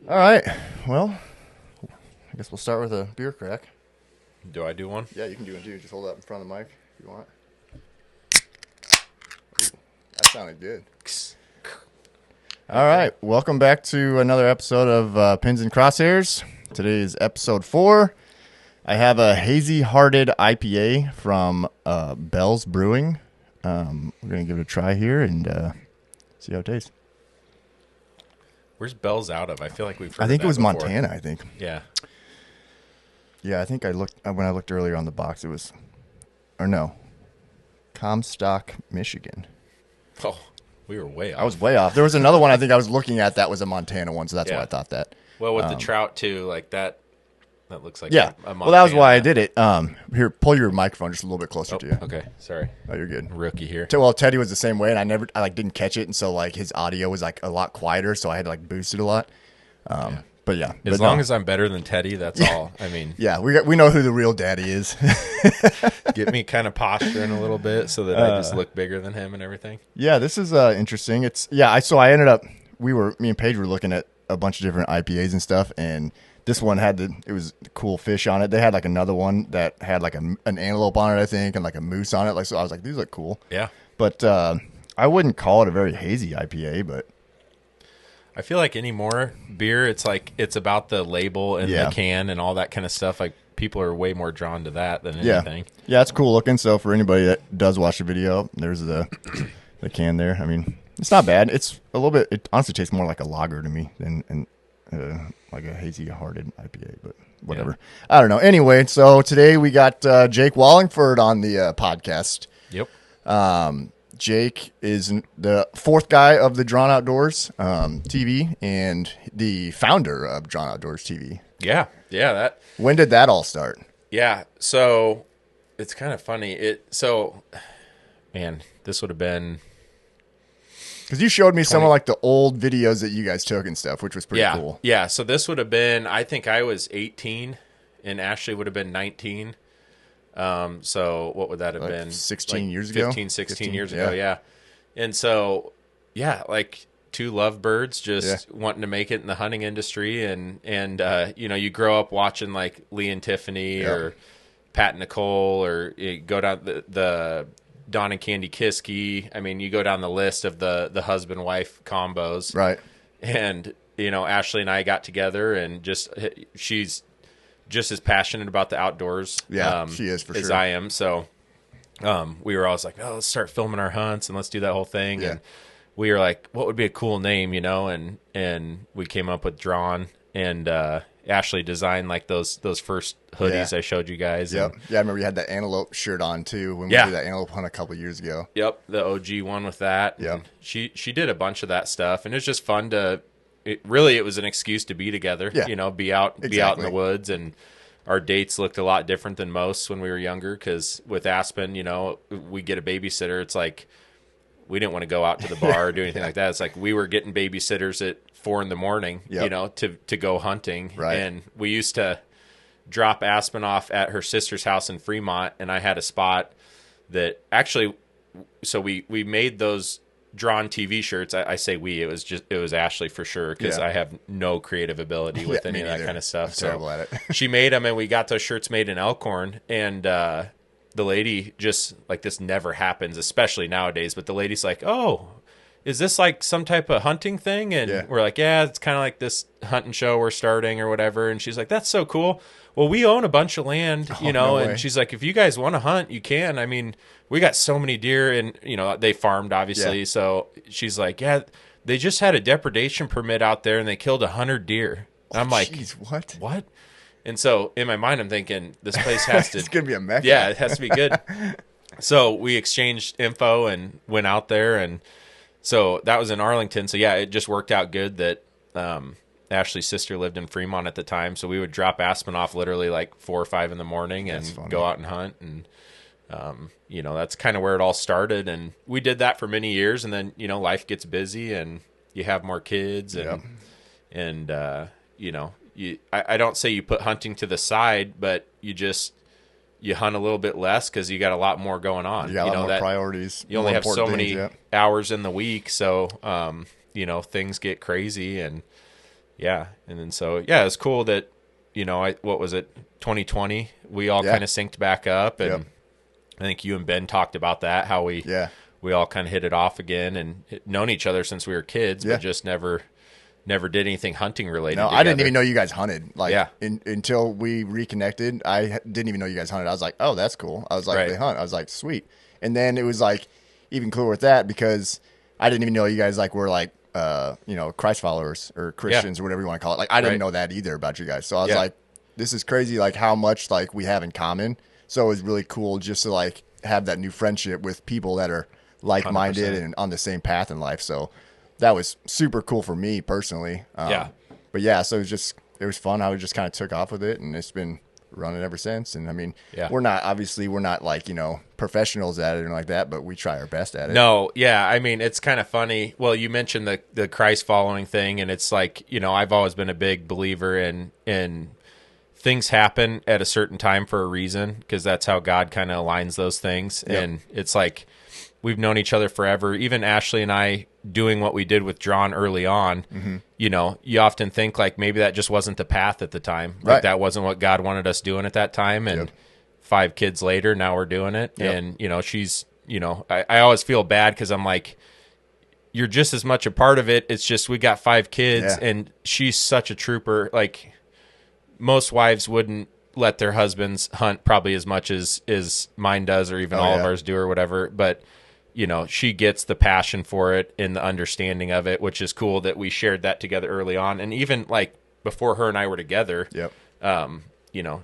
All right. Well, I guess we'll start with a beer crack. Do I do one? Yeah, you can do one too. Just hold it up in front of the mic if you want. Ooh, that sounded good. All right. Welcome back to another episode of Pins and Crosshairs. Today is episode 4. I have a hazy hearted IPA from Bell's Brewing. We're going to give it a try here and see how it tastes. Where's Bell's out of? I feel like we've heard I think of it was that before. Montana, I think. Yeah. Yeah, I think when I looked earlier on the box, it was, or no, Comstock, Michigan. Oh, we were way off. I was way off. There was another one I think I was looking at that was a Montana one, so that's why I thought that. Well, with the trout too, like that looks like yeah. a Montana. Well, that was why I did it. Here, pull your microphone just a little bit closer to you. Okay, sorry. Oh, you're good. Rookie here. Well, Teddy was the same way, and I didn't catch it, and so like his audio was like a lot quieter, so I had to like boost it a lot. But yeah, as long as I'm better than Teddy, that's all. I mean, yeah, we know who the real daddy is. get me kind of posturing a little bit so that I just look bigger than him and everything. Yeah, this is interesting. I ended up me and Paige were looking at a bunch of different IPAs and stuff, and this one it was cool fish on it. They had like another one that had like an antelope on it, I think, and like a moose on it. Like, so I was like, these look cool. Yeah, but I wouldn't call it a very hazy IPA, but. I feel like any more beer, it's like it's about the label and the can and all that kind of stuff. Like people are way more drawn to that than anything. Yeah, it's cool looking. So for anybody that does watch the video, there's the can there. I mean, it's not bad. It's a little bit. It honestly tastes more like a lager to me than like a hazy hearted IPA. But whatever. Yeah. I don't know. Anyway, so today we got Jake Wallingford on the podcast. Yep. Jake is the fourth guy of the Drawnoutdoors TV and the founder of Drawnoutdoors TV. Yeah. When did that all start? Yeah. So it's kind of funny. Man, this would have been. Because you showed me some of like the old videos that you guys took and stuff, which was pretty cool. Yeah. So this would have been, I think I was 18 and Ashley would have been 19. So what would that have been? 16 years ago? 16 years ago. Yeah. And so, yeah, like two lovebirds just wanting to make it in the hunting industry. And you grow up watching like Lee and Tiffany or Pat and Nicole, or you go down the Don and Candy Kiski. I mean, you go down the list of the husband-wife combos. Right. And, Ashley and I got together and she's just as passionate about the outdoors she is for as sure. I am. So we were always like, oh, let's start filming our hunts and let's do that whole thing. Yeah. And we were like, what would be a cool name, and we came up with Drawn, and Ashley designed like those first hoodies I showed you guys. Yep. And, yeah, I remember you had that antelope shirt on too when we did that antelope hunt a couple years ago. Yep, the OG one with that. Yep. She did a bunch of that stuff, and it was just fun to it was an excuse to be together, be out in the woods. And our dates looked a lot different than most when we were younger. Cause with Aspen, we get a babysitter. It's like, we didn't want to go out to the bar or do anything like that. It's like, we were getting babysitters at 4 a.m, to go hunting. Right. And we used to drop Aspen off at her sister's house in Fremont. And I had a spot that actually, so we made those Drawn TV shirts. I say it was Ashley for sure, because I have no creative ability with any of that kind of stuff. I'm terrible at it. She made them, and we got those shirts made in Elkhorn, and the lady just like, this never happens, especially nowadays, but the lady's like, oh, is this like some type of hunting thing? And we're like, yeah, it's kind of like this hunting show we're starting or whatever. And she's like, that's so cool. Well, we own a bunch of land, and she's like, if you guys want to hunt, you can. I mean, we got so many deer, and, they farmed, obviously. Yeah. So she's like, yeah, they just had a depredation permit out there, and they killed 100 deer. And I'm like, geez, what? And so in my mind, I'm thinking, this place has to. It's going to be a mecca. Yeah, it has to be good. So we exchanged info and went out there, and so that was in Arlington. So, yeah, it just worked out good that Ashley's sister lived in Fremont at the time. So we would drop Aspen off literally like 4 or 5 in the morning and go out and hunt. And, that's kind of where it all started. And we did that for many years. And then, life gets busy and you have more kids. And I don't say you put hunting to the side, but you hunt a little bit less because you got a lot more going on. You got a lot more priorities. You only have so many hours in the week, so things get crazy, and yeah. And then so, yeah, it's cool that, what was it, 2020? We all kind of synced back up, and I think you and Ben talked about that, how we all kind of hit it off again and known each other since we were kids, but just never did anything hunting related. No, together. I didn't even know you guys hunted. Like, Yeah. Until we reconnected, I didn't even know you guys hunted. I was like, oh, that's cool. I was like, Right. they hunt. I was like, sweet. And then it was like even cooler with that because I didn't even know you guys like were like, Christ followers or Christians or whatever you want to call it. Like, I didn't know that either about you guys. So I was like, this is crazy. Like how much like we have in common. So it was really cool just to like have that new friendship with people that are like-minded 100%. and on the same path in life. So that was super cool for me personally. But yeah, so it was fun. I just kind of took off with it, and it's been running ever since. And I mean, we're not like, professionals at it or like that, but we try our best at it. No, yeah. I mean, it's kind of funny. Well, you mentioned the Christ following thing, and it's like, I've always been a big believer in things happen at a certain time for a reason, because that's how God kind of aligns those things. Yep. And it's like, we've known each other forever. Even Ashley and I doing what we did with Drawn early on, you often think like maybe that just wasn't the path at the time. Like that wasn't what God wanted us doing at that time. And 5 kids later, now we're doing it. Yep. And, she's, I always feel bad because I'm like, you're just as much a part of it. It's just we got 5 kids and she's such a trooper. Like most wives wouldn't let their husbands hunt probably as much as mine does, or even all of ours do or whatever. But she gets the passion for it and the understanding of it, which is cool that we shared that together early on. And even like before her and I were together,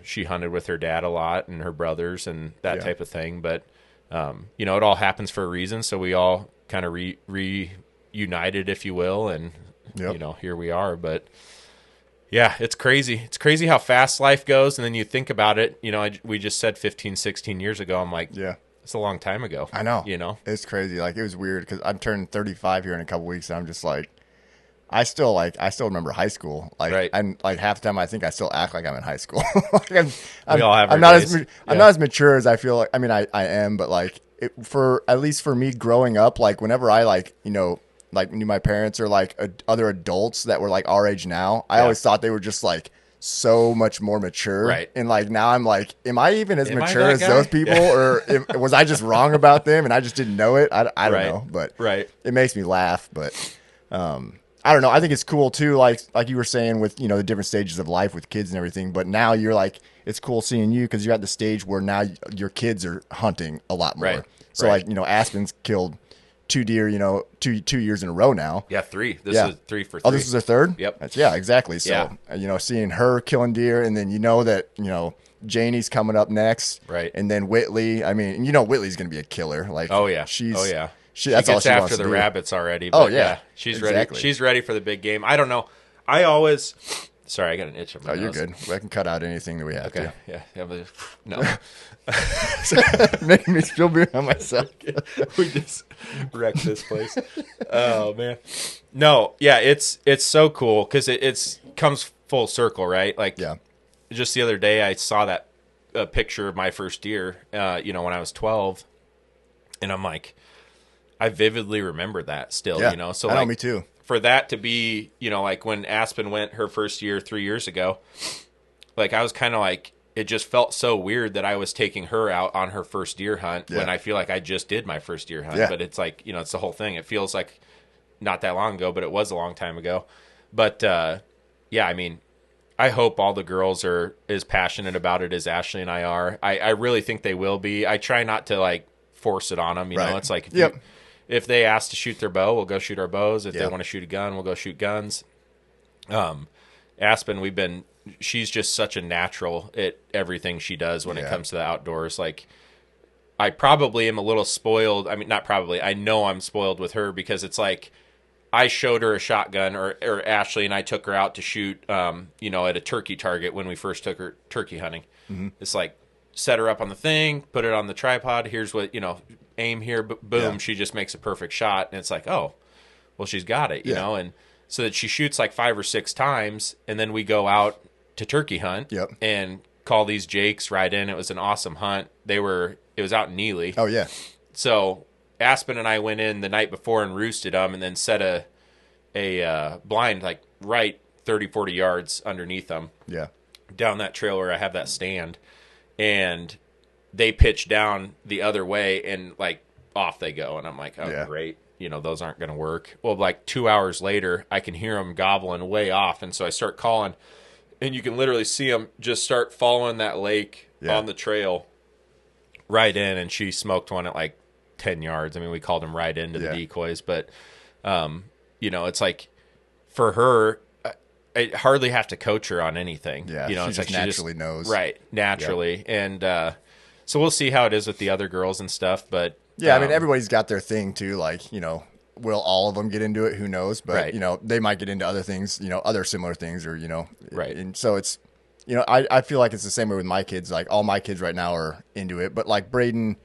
she hunted with her dad a lot and her brothers and that type of thing. But, it all happens for a reason. So we all kind of reunited, if you will. And, here we are. But yeah, it's crazy. It's crazy how fast life goes. And then you think about it, we just said 15, 16 years ago. I'm like, it's a long time ago. I know. It's crazy. Like it was weird because I'm turning 35 here in a couple weeks, and I'm just like, I still remember high school. Like I'm like half the time I think I still act like I'm in high school. Like I'm not as mature as I feel like. I mean, I am, but like at least for me growing up, like whenever I like knew my parents or like other adults that were like our age now, I always thought they were just like so much more mature. Right. And like now I'm like, am I even as mature as those people, or was I just wrong about them and I just didn't know it? I don't know, but it makes me laugh. But I don't know. I think it's cool too, like you were saying with the different stages of life with kids and everything. But now you're like, it's cool seeing you because you're at the stage where now your kids are hunting a lot more. Right. So like Aspen's killed 2 deer, 2 years in a row now. Yeah, 3. This is 3 for 3. Oh, this is their 3rd? Yep. Yeah, exactly. So, seeing her killing deer, and then that, Janie's coming up next. Right. And then Whitley. I mean, Whitley's going to be a killer. Like, She that's all gets she after wants the to do. rabbits already. But she's exactly. ready. She's ready for the big game. I don't know. I always... Sorry, I got an itch on my nose. You're good. I can cut out anything that we have to. Yeah. But, no. Making me feel beer on myself. We just wrecked this place. Oh man. No, yeah, it's so cool because it's comes full circle, right? Like, just the other day I saw that picture of my first deer, when I was 12, and I'm like, I vividly remember that still. So I know, like, me too. For that to be, like when Aspen went her first year 3 years ago, like I was kind of like, it just felt so weird that I was taking her out on her first deer hunt when I feel like I just did my first deer hunt. But it's like, it's the whole thing. It feels like not that long ago, but it was a long time ago. But I mean, I hope all the girls are as passionate about it as Ashley and I are. I really think they will be. I try not to like force it on them. It's like, if they ask to shoot their bow, we'll go shoot our bows. If they want to shoot a gun, we'll go shoot guns. Aspen, she's just such a natural at everything she does when it comes to the outdoors. Like, I probably am a little spoiled. I mean, not probably. I know I'm spoiled with her because it's like I showed her a shotgun, or Ashley and I took her out to shoot, at a turkey target when we first took her turkey hunting. Mm-hmm. It's like, set her up on the thing, put it on the tripod. Here's what, aim here, boom. She just makes a perfect shot. And it's like, oh, well, she's got it, you know? And so that she shoots like 5 or 6 times. And then we go out to turkey hunt and call these jakes right in. It was an awesome hunt. It was out in Neely. Oh yeah. So Aspen and I went in the night before and roosted them and then set a blind like right 30, 40 yards underneath them. Yeah. Down that trail where I have that stand, and they pitch down the other way, and like off they go, and I'm like, oh great, those aren't going to work. Well, like 2 hours later, I can hear them gobbling way off, and so I start calling, and you can literally see them just start following that lake on the trail right in, and she smoked one at like 10 yards. I mean, we called them right into the decoys, but it's like for her, I hardly have to coach her on anything. Yeah, she just naturally knows. Right, naturally. Yep. And so we'll see how it is with the other girls and stuff. But yeah, I mean, everybody's got their thing too. Like, will all of them get into it? Who knows? But, they might get into other things, other similar things or, Right. And so it's, I feel like it's the same way with my kids. Like, all my kids right now are into it. But, like, Braden,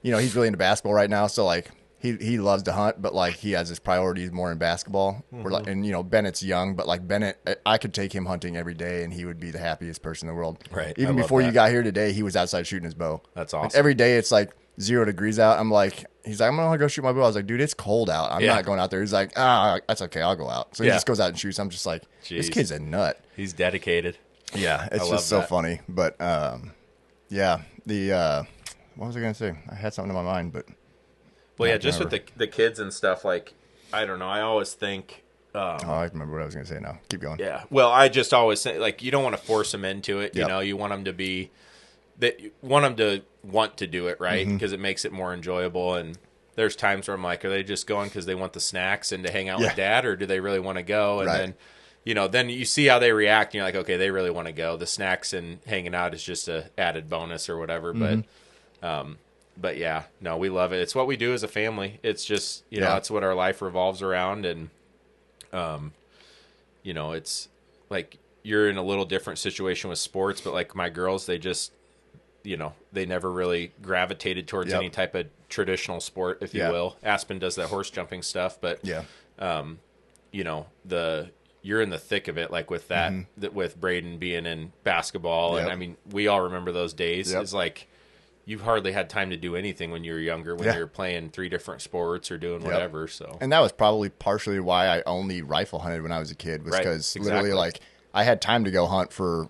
he's really into basketball right now. So, like, he loves to hunt, but like he has his priorities more in basketball. Mm-hmm. Like, and Bennett's young, but like Bennett, I could take him hunting every day, and he would be the happiest person in the world. Right. Even before you got here today, he was outside shooting his bow. That's awesome. Like, every day it's like 0 degrees out. I'm like, he's like, I'm gonna go shoot my bow. I was like, dude, it's cold out. I'm not going out there. He's like, that's okay. I'll go out. So he just goes out and shoots. I'm just like, this kid's a nut. He's dedicated. Yeah, it's just so funny. But what was I gonna say? I had something in my mind, but. Well, yeah, just with the kids and stuff, like, I don't know. I always think... I remember what I was going to say now. Keep going. Yeah. Well, I just always think, like, you don't want to force them into it. Yep. You want them to be... want to do it, right? Because it makes it more enjoyable. And there's times where I'm like, are they just going because they want the snacks and to hang out with Dad, or do they really want to go? And then, then you see how they react, and you're like, okay, they really want to go. The snacks and hanging out is just a added bonus or whatever. But yeah, no, we love it. It's what we do as a family. It's just, that's what our life revolves around. And, it's like you're in a little different situation with sports, but like my girls, they just, they never really gravitated towards any type of traditional sport, if you will. Aspen does that horse jumping stuff, but, you're in the thick of it, like with that, with Braden being in basketball. And I mean, we all remember those days. It's like, you hardly had time to do anything when you were younger, when you were playing 3 different sports or doing whatever. So, and that was probably partially why I only rifle hunted when I was a kid, was because literally, like, I had time to go hunt for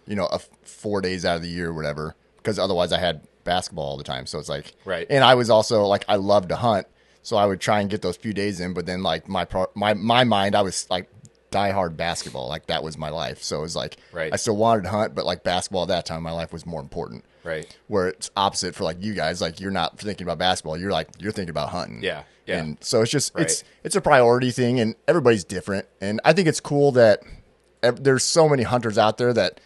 4 days out of the year or whatever, because otherwise I had basketball all the time. So it's like, and I was also like, I loved to hunt, so I would try and get those few days in. But then like my mind, I was like diehard basketball, like that was my life. So it was like, I still wanted to hunt, but like basketball at that time in my life was more important. Right. Where it's opposite for like you guys, like you're not thinking about basketball, you're thinking about hunting. Yeah. And so it's just it's a priority thing, and everybody's different. And I think it's cool that there's so many hunters out there that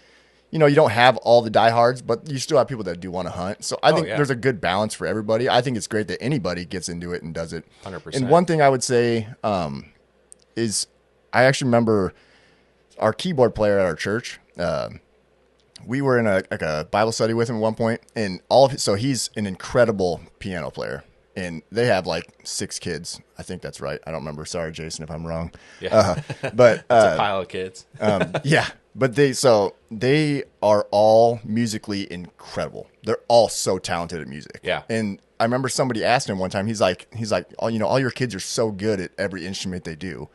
you don't have all the diehards, but you still have people that do want to hunt. So I think there's a good balance for everybody. I think it's great that anybody gets into it and does it. 100%. And one thing I would say is I actually remember our keyboard player at our church. We were in a Bible study with him at one point, and so he's an incredible piano player, and they have like 6 kids. I think that's right. I don't remember. Sorry, Jason, if I'm wrong. Yeah. But it's a pile of kids. But they are all musically incredible. They're all so talented at music. Yeah. And I remember somebody asked him one time, he's like, all your kids are so good at every instrument they do.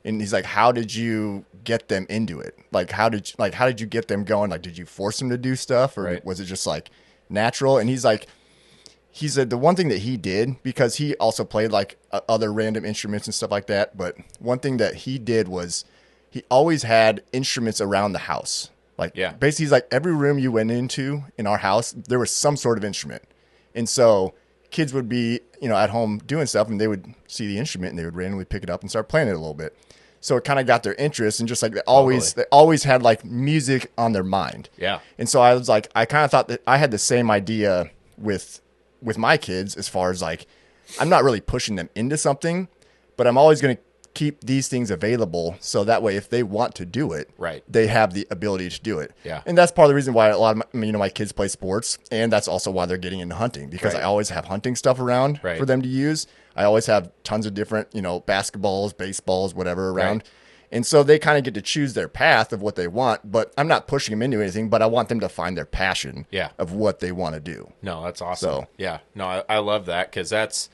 And he's like, how did you get them into it? Like, how did you get them going? Like, did you force them to do stuff, or was it just like natural? And he said the one thing that he did, because he also played like other random instruments and stuff like that. But one thing that he did was he always had instruments around the house. Like, basically he's like, every room you went into in our house, there was some sort of instrument. And so kids would be, at home doing stuff, and they would see the instrument and they would randomly pick it up and start playing it a little bit. So it kind of got their interest, and just like they always had like music on their mind. Yeah. And so I was like, I kind of thought that I had the same idea with my kids, as far as like, I'm not really pushing them into something, but I'm always going to keep these things available, so that way if they want to do it, they have the ability to do it. Yeah. And that's part of the reason why a lot of my kids play sports, and that's also why they're getting into hunting, because I always have hunting stuff around for them to use. I always have tons of different, basketballs, baseballs, whatever around. And so they kind of get to choose their path of what they want, but I'm not pushing them into anything, but I want them to find their passion of what they want to do. No, that's awesome. So, yeah. No, I love that, because that's,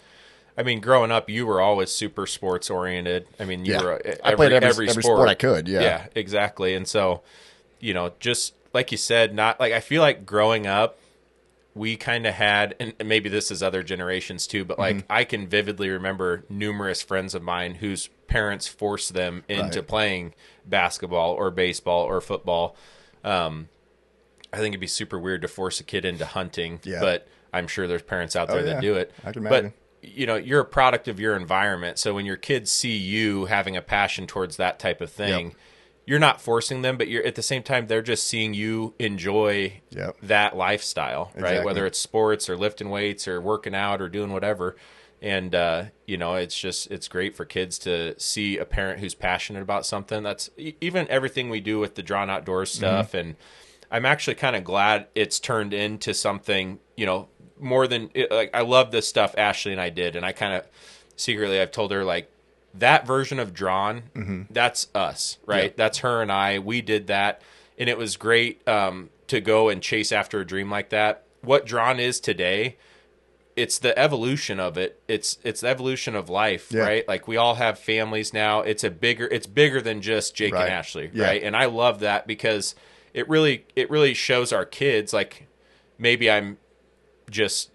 I mean, growing up, you were always super sports oriented. I mean, you were I played every sport I could. Yeah, exactly. And so, just like you said, not like I feel like growing up, we kind of had, and maybe this is other generations too, but like I can vividly remember numerous friends of mine whose parents forced them into playing basketball or baseball or football. I think it'd be super weird to force a kid into hunting, but I'm sure there's parents out there that do it. I can imagine. But you're a product of your environment. So when your kids see you having a passion towards that type of thing, you're not forcing them, but you're at the same time, they're just seeing you enjoy that lifestyle, right? Exactly. Whether it's sports or lifting weights or working out or doing whatever. And, it's great for kids to see a parent who's passionate about something. That's even everything we do with the Drawn Outdoors stuff. And I'm actually kind of glad it's turned into something, more than like, I love this stuff Ashley and I did. And I kind of secretly, I've told her like, that version of Drawn, that's us, right? Yeah. That's her and I. We did that, and it was great to go and chase after a dream like that. What Drawn is today, it's the evolution of it. It's the evolution of life, right? Like we all have families now. It's bigger than just Jake and Ashley, right? And I love that because it really shows our kids like maybe I'm just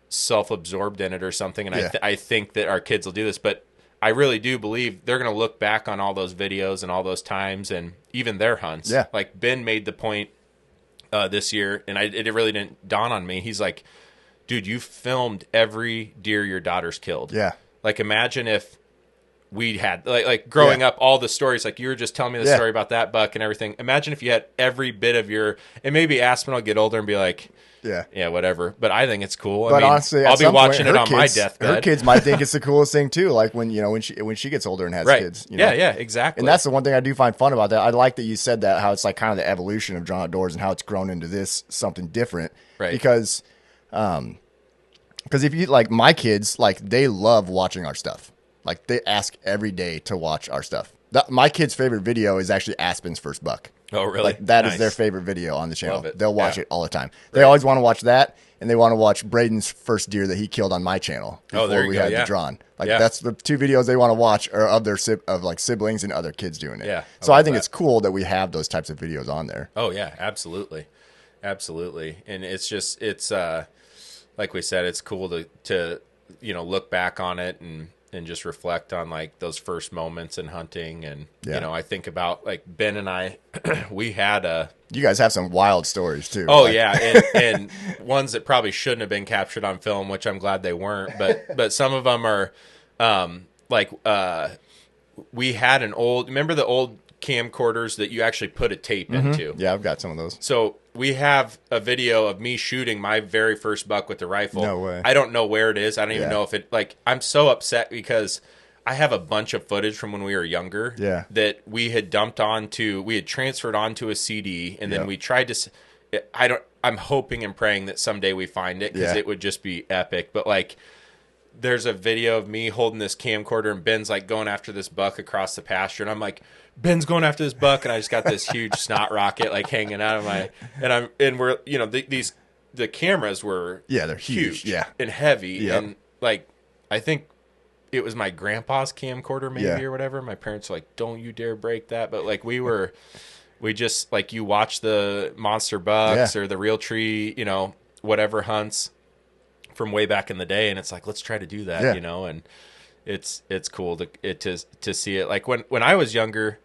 self-absorbed in it or something, and I think that our kids will do this, but I really do believe they're going to look back on all those videos and all those times and even their hunts. Yeah. Like Ben made the point this year, and it really didn't dawn on me. He's like, dude, you filmed every deer your daughter's killed. Yeah. Like imagine if we had like growing up, all the stories, like you were just telling me the story about that buck and everything. Imagine if you had every bit of and maybe Aspen will get older and be like, yeah, whatever. But I think it's cool. But honestly, I'll be watching it on my deathbed. Her kids might think it's the coolest thing too. Like when she gets older and has kids. Yeah, exactly. And that's the one thing I do find fun about that. I like that you said that, how it's like kind of the evolution of Drawn Outdoors and how it's grown into this something different. Right. Because if you like my kids, like they love watching our stuff. Like they ask every day to watch our stuff. My kid's favorite video is actually Aspen's first buck. Oh, really? Like that is their favorite video on the channel. They'll watch it all the time. They always want to watch that, and they want to watch Braden's first deer that he killed on my channel before we had the Drawn. Like that's the two videos they want to watch are of their siblings and other kids doing it. Yeah. So I think it's cool that we have those types of videos on there. Oh yeah, absolutely, and it's like we said, it's cool to look back on it and just reflect on like those first moments in hunting. And, I think about like Ben and I, we had you guys have some wild stories too. Oh yeah. And ones that probably shouldn't have been captured on film, which I'm glad they weren't, but some of them are, we had remember the old camcorders that you actually put a tape into? Yeah, I've got some of those. So we have a video of me shooting my very first buck with the rifle. No way. I don't know where it is. I don't even know if it, I'm so upset because I have a bunch of footage from when we were younger that we had transferred onto a CD, and then we tried to, I'm hoping and praying that someday we find it because it would just be epic. But there's a video of me holding this camcorder and Ben's like going after this buck across the pasture, and I'm like, Ben's going after this buck, and I just got this huge snot rocket like hanging out of we're the cameras were they're huge and heavy and like I think it was my grandpa's camcorder maybe or whatever. My parents were like, don't you dare break that, but like we just like you watch the monster bucks or the real tree whatever hunts from way back in the day, and it's like let's try to do that and it's cool to see it. Like when I was younger,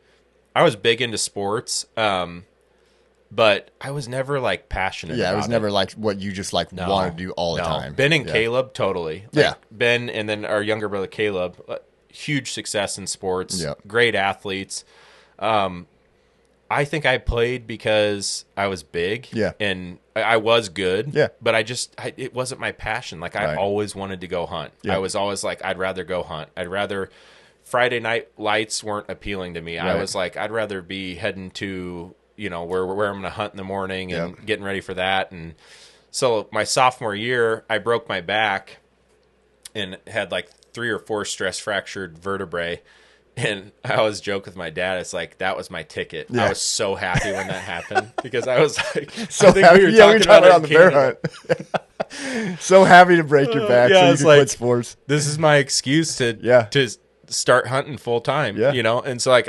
I was big into sports, but I was never like passionate. Yeah, it was never like what you just want to do all the time. Ben and Caleb, totally. Ben and then our younger brother Caleb, huge success in sports, great athletes. I think I played because I was big and I was good, but it wasn't my passion. Like I always wanted to go hunt. I was always like, I'd rather go hunt. Friday night lights weren't appealing to me. I was like, I'd rather be heading to, where I'm going to hunt in the morning and getting ready for that. And so my sophomore year, I broke my back and had like 3 or 4 stress fractured vertebrae. And I always joke with my dad. It's like, that was my ticket. Yeah. I was so happy when that happened because I was like, So I think happy. we were Yeah, we were talking about on it the in bear Canada. hunt. So happy to break your back Yeah, so you it's can like, quit sports. This is my excuse to start hunting full time. Yeah. You know? And so like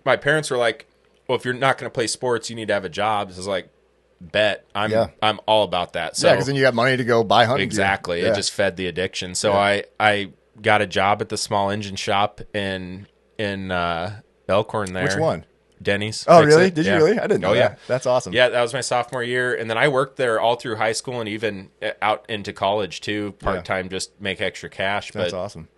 my parents were like, well, if you're not going to play sports, you need to have a job. It's like, bet. I'm all about that. So yeah, because then you got money to go buy hunting exactly. gear. It just fed the addiction. So I got a job at the small engine shop in Elkhorn there. Which one? Denny's. Oh, Fix really? It. Did you really? I didn't know that. Yeah, that's awesome. Yeah, that was my sophomore year. And then I worked there all through high school and even out into college too, part-time, just make extra cash. That's awesome.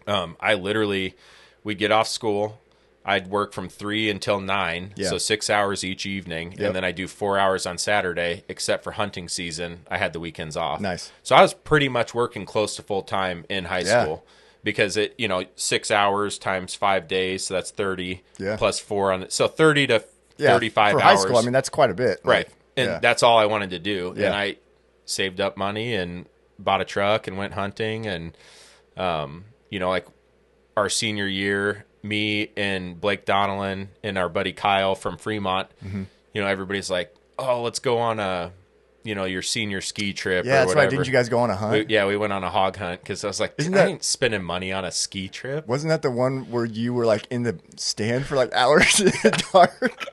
I literally, we'd get off school. I'd work from 3 until 9, so 6 hours each evening. And then I do 4 hours on Saturday, except for hunting season. I had the weekends off. Nice. So I was pretty much working close to full-time in high school. Because 6 hours times 5 days, so that's 30 plus 4 on it. So 30 to 35 for hours. high school, I mean, that's quite a bit. Right. And that's all I wanted to do. Yeah. And I saved up money and bought a truck and went hunting. And, like our senior year, me and Blake Donnellan and our buddy Kyle from Fremont, everybody's like, oh, let's go on your senior ski trip or that's whatever. right. Didn't you guys go on a hunt? We went on a hog hunt because I was like, I ain't spending money on a ski trip. Wasn't that the one where you were like in the stand for like hours in the dark?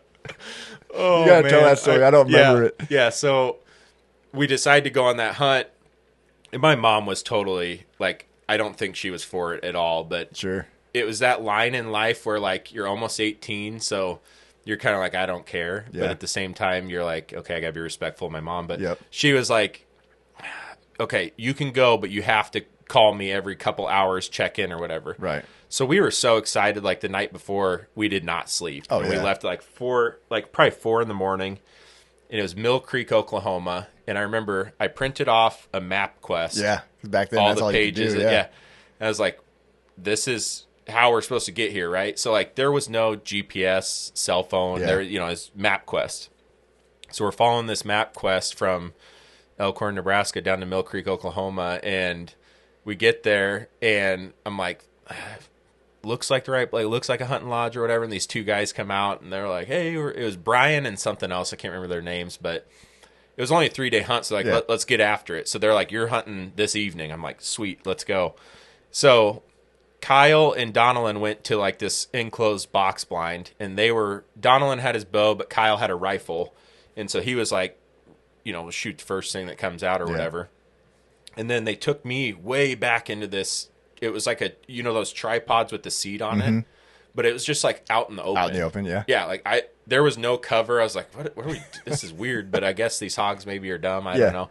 Oh, you gotta tell that story. I don't remember it. Yeah, so we decided to go on that hunt, and my mom was totally like, I don't think she was for it at all, but sure, it was that line in life where like you're almost 18, so you're kind of like, I don't care. Yeah. But at the same time, you're like, okay, I got to be respectful of my mom. But she she was like, okay, you can go, but you have to call me every couple hours, check in or whatever. Right. So we were so excited. Like the night before, we did not sleep. Oh, and we left at probably 4 in the morning. And it was Mill Creek, Oklahoma. And I remember I printed off a map quest. Yeah. Back then, all that's the all pages. you could do. And I was like, this is how we're supposed to get here, right? So like there was no GPS, cell phone, there is MapQuest. So we're following this MapQuest from Elkhorn, Nebraska down to Mill Creek, Oklahoma, and we get there and I'm like, looks like the right place, looks like a hunting lodge or whatever, and these two guys come out and they're like, hey, it was Brian and something else, I can't remember their names, but it was only a 3-day hunt, so like let's get after it. So they're like, you're hunting this evening. I'm like, sweet, let's go. So Kyle and Donnellan went to like this enclosed box blind, and Donnellan had his bow, but Kyle had a rifle. And so he was like, shoot the first thing that comes out or whatever. And then they took me way back into this. It was like those tripods with the seat on it, but it was just like out in the open. Out in the open, yeah. Yeah. Like there was no cover. I was like, what are we, this is weird, but I guess these hogs maybe are dumb. I don't know.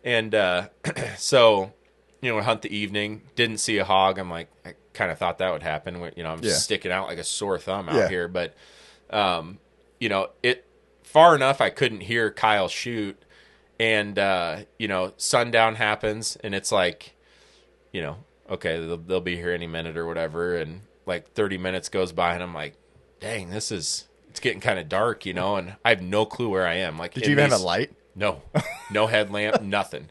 And, so, we hunt the evening, didn't see a hog. I'm like, I kind of thought that would happen. I'm sticking out like a sore thumb out here. But, it far enough I couldn't hear Kyle shoot. And, sundown happens and it's like, okay, they'll be here any minute or whatever. And like 30 minutes goes by and I'm like, dang, it's getting kind of dark, and I have no clue where I am. Like, did you even have a light? No headlamp, nothing.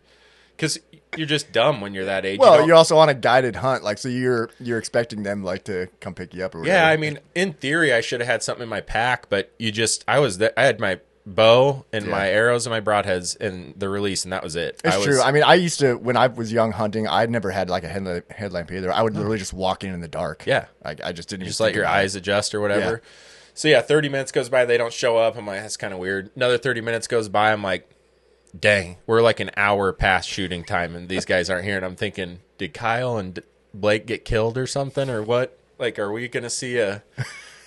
Because you're just dumb when you're that age. Well, you're also on a guided hunt, like so you're expecting them like to come pick you up or whatever. Yeah, I mean, in theory, I should have had something in my pack, but I had my bow and my arrows and my broadheads and the release, and that was it. It's true. I mean, I used to when I was young hunting. I'd never had like a headlamp either. I would literally just walk in the dark. Yeah, I just didn't just let your eyes adjust or whatever. Yeah. So 30 minutes goes by, they don't show up. I'm like, that's kind of weird. Another 30 minutes goes by. I'm like, dang, we're like an hour past shooting time and these guys aren't here. And I'm thinking, did Kyle and Blake get killed or something or what? Like, are we going to see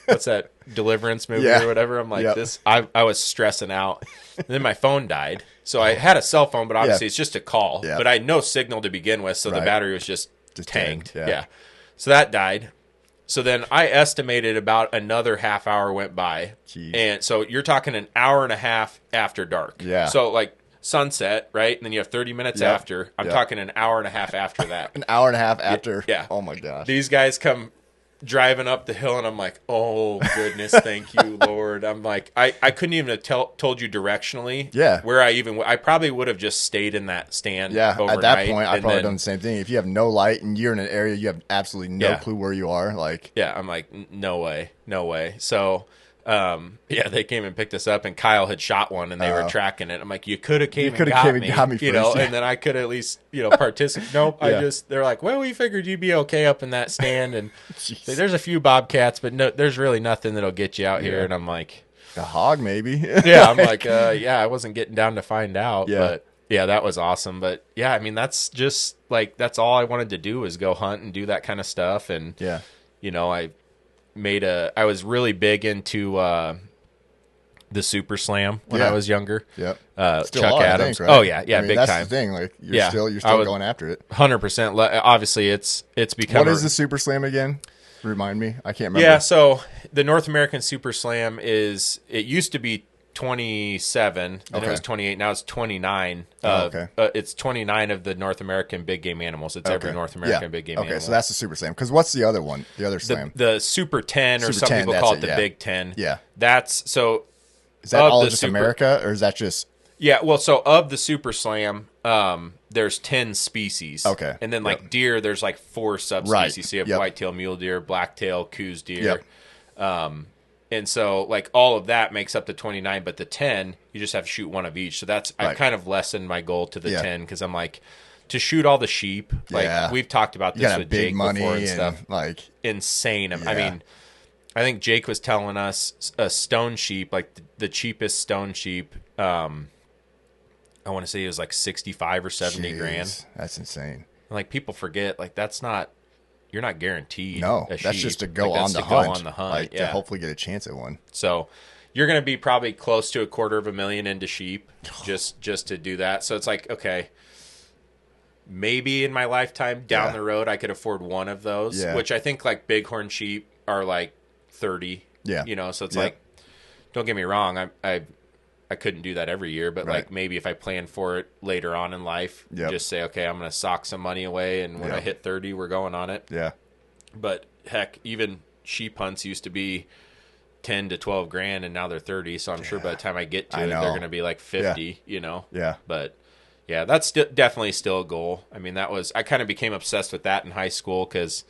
what's that, Deliverance movie or whatever? I'm like, I was stressing out. And then my phone died. So I had a cell phone, but obviously it's just a call. Yeah. But I had no signal to begin with, so the battery was just tanked. Yeah. So that died. So then I estimated about another half hour went by. Jeez. And so you're talking an hour and a half after dark. Yeah. So like sunset, right? And then you have 30 minutes after. I'm talking an hour and a half after that. An hour and a half after? Yeah. Oh my gosh. These guys come driving up the hill, and I'm like, oh goodness, thank you, Lord. I'm like, I couldn't even have told you directionally. Yeah. Where I probably would have just stayed in that stand. Yeah. Overnight, At that point, I probably done the same thing. If you have no light and you're in an area you have absolutely no clue where you are, like. Yeah, I'm like, no way. So. They came and picked us up, and Kyle had shot one, and they were tracking it. I'm like, you could have came and got me first, you know, and then I could at least, participate. Nope, they're like, well, we figured you'd be okay up in that stand, and there's a few bobcats, but no, there's really nothing that'll get you out here. And I'm like, a hog maybe. I'm like, I wasn't getting down to find out, but that was awesome. But yeah, I mean, that's just like, that's all I wanted to do was go hunt and do that kind of stuff, and I was really big into the Super Slam when I was younger. Yep. Chuck Adams. Right? Oh yeah, I mean, big that's time. The thing, like you're still going after it. 100%. Obviously, it's become. What is the Super Slam again? Remind me. I can't remember. Yeah, so the North American Super Slam it used to be 27, then it was 28, now it's 29. It's 29 of the North American big game animals. It's every North American big game animal. Okay, so that's the Super Slam. Because what's the other one? The other slam? The Super 10, or some people call it the Big 10. Yeah. That's, so... Is that all just America, or is that just... Yeah, well, so of the Super Slam, there's 10 species. Okay. And then, like, deer, there's, like, 4 subspecies. Right. So you have whitetail mule deer, blacktail, Coues deer. And so, like, all of that makes up the 29, but the 10, you just have to shoot one of each. So that's, I kind of lessened my goal to the 10, because I'm like, to shoot all the sheep, like, we've talked about this with Jake before and stuff. Like, insane. I mean, I think Jake was telling us a stone sheep, like, the cheapest stone sheep, I want to say it was like 65 or 70 grand. That's insane. Like, people forget, like, that's not... You're not guaranteed. No, that's just to go on the hunt. Like, to hopefully get a chance at one. So you're going to be probably close to $250,000 into sheep just to do that. So it's like, okay, maybe in my lifetime down the road I could afford one of those, which I think like bighorn sheep are like 30. Yeah. So it's like, don't get me wrong, I couldn't do that every year, but like maybe if I plan for it later on in life, just say, okay, I'm going to sock some money away, and when I hit 30, we're going on it. Yeah. But heck, even sheep hunts used to be 10 to 12 grand, and now they're 30. So I'm sure by the time I get to it, they're going to be like 50, Yeah. But yeah, that's definitely still a goal. I mean, I kind of became obsessed with that in high school because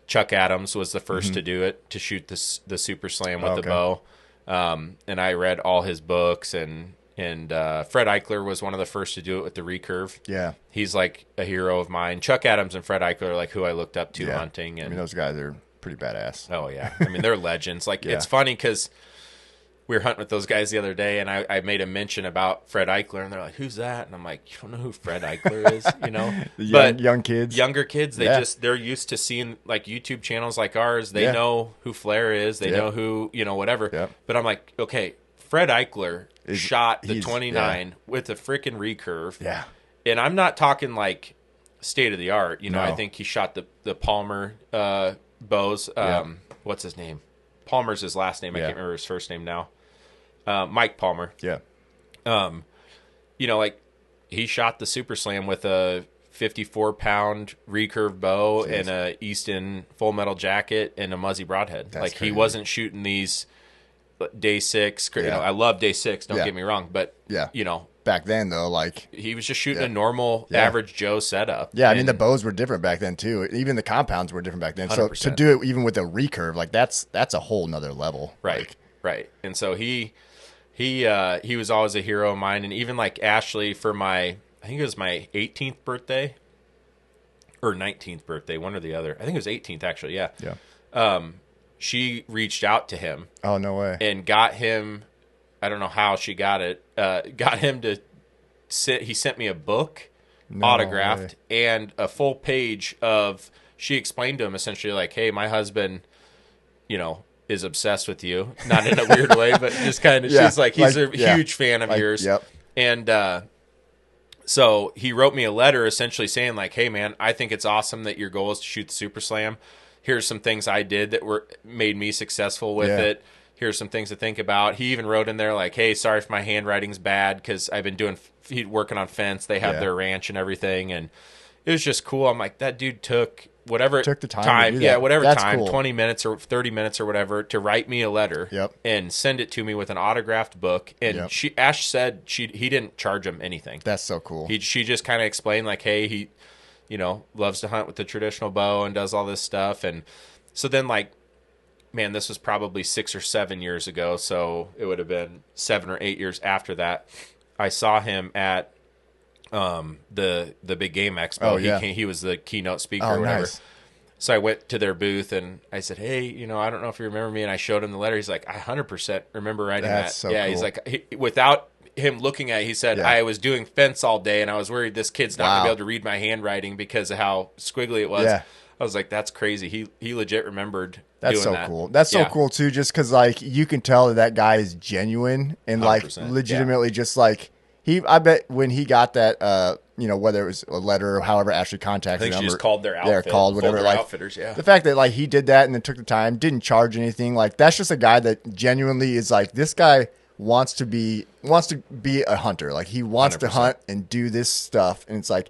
Chuck Adams was the first to do it, to shoot the Super Slam with the bow. And I read all his books, and Fred Eichler was one of the first to do it with the recurve. Yeah. He's like a hero of mine. Chuck Adams and Fred Eichler are like who I looked up to hunting. And I mean, those guys are pretty badass. Oh yeah. I mean, they're legends. Like, it's funny because we were hunting with those guys the other day, and I made a mention about Fred Eichler, and they're like, who's that? And I'm like, you don't know who Fred Eichler is, The young kids. Younger kids, they're used to seeing like YouTube channels like ours. They know who Flair is. They know who, whatever. Yeah. But I'm like, okay, Fred Eichler shot the 29 with a freaking recurve. Yeah. And I'm not talking like state of the art. No. I think he shot the Palmer bows. What's his name? Palmer's his last name. I can't remember his first name now. Mike Palmer. Yeah. Like, he shot the Super Slam with a 54-pound recurve bow and a Easton full metal jacket and a Muzzy broadhead. That's like, crazy. he wasn't shooting these day 6. I love day 6. Don't get me wrong, but back then though, like, he was just shooting a normal average Joe setup. Yeah, I mean, the bows were different back then too. Even the compounds were different back then. 100%. So to do it even with a recurve, like, that's a whole nother level. Right. Like, right. And so he was always a hero of mine. And even like Ashley, for I think it was my 18th birthday or 19th birthday, one or the other. I think it was 18th actually. Yeah. Yeah. She reached out to him. Oh, no way. And got him. I don't know how she got it. Got him to he sent me a book, autographed, and a full page of. She explained to him essentially like, "Hey, my husband, is obsessed with you. Not in a weird way, but just kind of." She's like, he's a huge fan of yours. Yep. And so he wrote me a letter essentially saying like, "Hey, man, I think it's awesome that your goal is to shoot the Super Slam. Here's some things I did that made me successful with it. Here's some things to think about." He even wrote in there like, "Hey, sorry if my handwriting's bad because I've been working on fence. They have their ranch and everything." And it was just cool. I'm like, that dude took whatever Took the time to do that. yeah, whatever That's time, cool. 20 minutes or 30 minutes or whatever, to write me a letter and send it to me with an autographed book. And Ash said he didn't charge him anything. That's so cool. She just kind of explained like, hey, he, loves to hunt with the traditional bow and does all this stuff. And so then, like, man, this was probably 6 or 7 years ago. So it would have been 7 or 8 years after that. I saw him at the Big Game Expo. Oh, yeah. He was the keynote speaker or whatever. Nice. So I went to their booth and I said, hey, I don't know if you remember me. And I showed him the letter. He's like, I 100% remember writing that. So yeah, cool. He's like, without him looking at it, he said, I was doing fence all day and I was worried this kid's not going to be able to read my handwriting because of how squiggly it was. Yeah. I was like, that's crazy. He legit remembered That's doing so that. cool. That's so cool, too, just because, like, you can tell that guy is genuine and, like, 100%, legitimately just, like, I bet when he got that, whether it was a letter or however Ashley contacted him. I think she just called their outfit. Yeah, called whatever. Their like, outfitters, yeah. The fact that, like, he did that and then took the time, didn't charge anything, like, that's just a guy that genuinely is, like, this guy wants to be a hunter. Like, he wants 100%. to hunt and do this stuff. And it's like,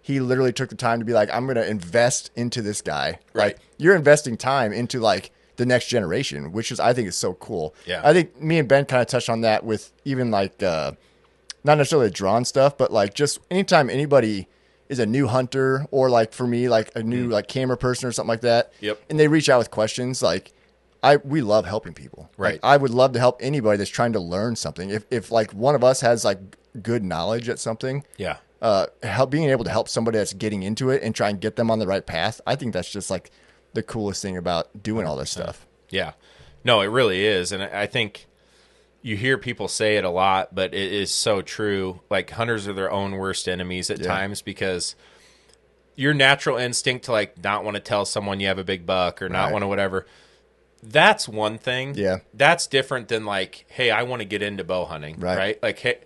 he literally took the time to be like, I'm going to invest into this guy. Right. Like, you're investing time into, like, the next generation, which is, I think, is so cool. Yeah. I think me and Ben kind of touched on that with even, like, not necessarily the drawn stuff, but, like, just anytime anybody is a new hunter or, like, for me, like, a new, like, camera person or something like that. Yep. And they reach out with questions, like, we love helping people. Right. Like, I would love to help anybody that's trying to learn something. If like, one of us has, like, good knowledge at something. Yeah. Being able to help somebody that's getting into it and try and get them on the right path, I think that's just, like, the coolest thing about doing all this stuff. Yeah. No, it really is. And I think you hear people say it a lot, but it is so true. Like, hunters are their own worst enemies at times because your natural instinct to, like, not want to tell someone you have a big buck or not want to whatever, that's one thing. Yeah. That's different than, like, hey, I want to get into bow hunting. Right? Like, hey,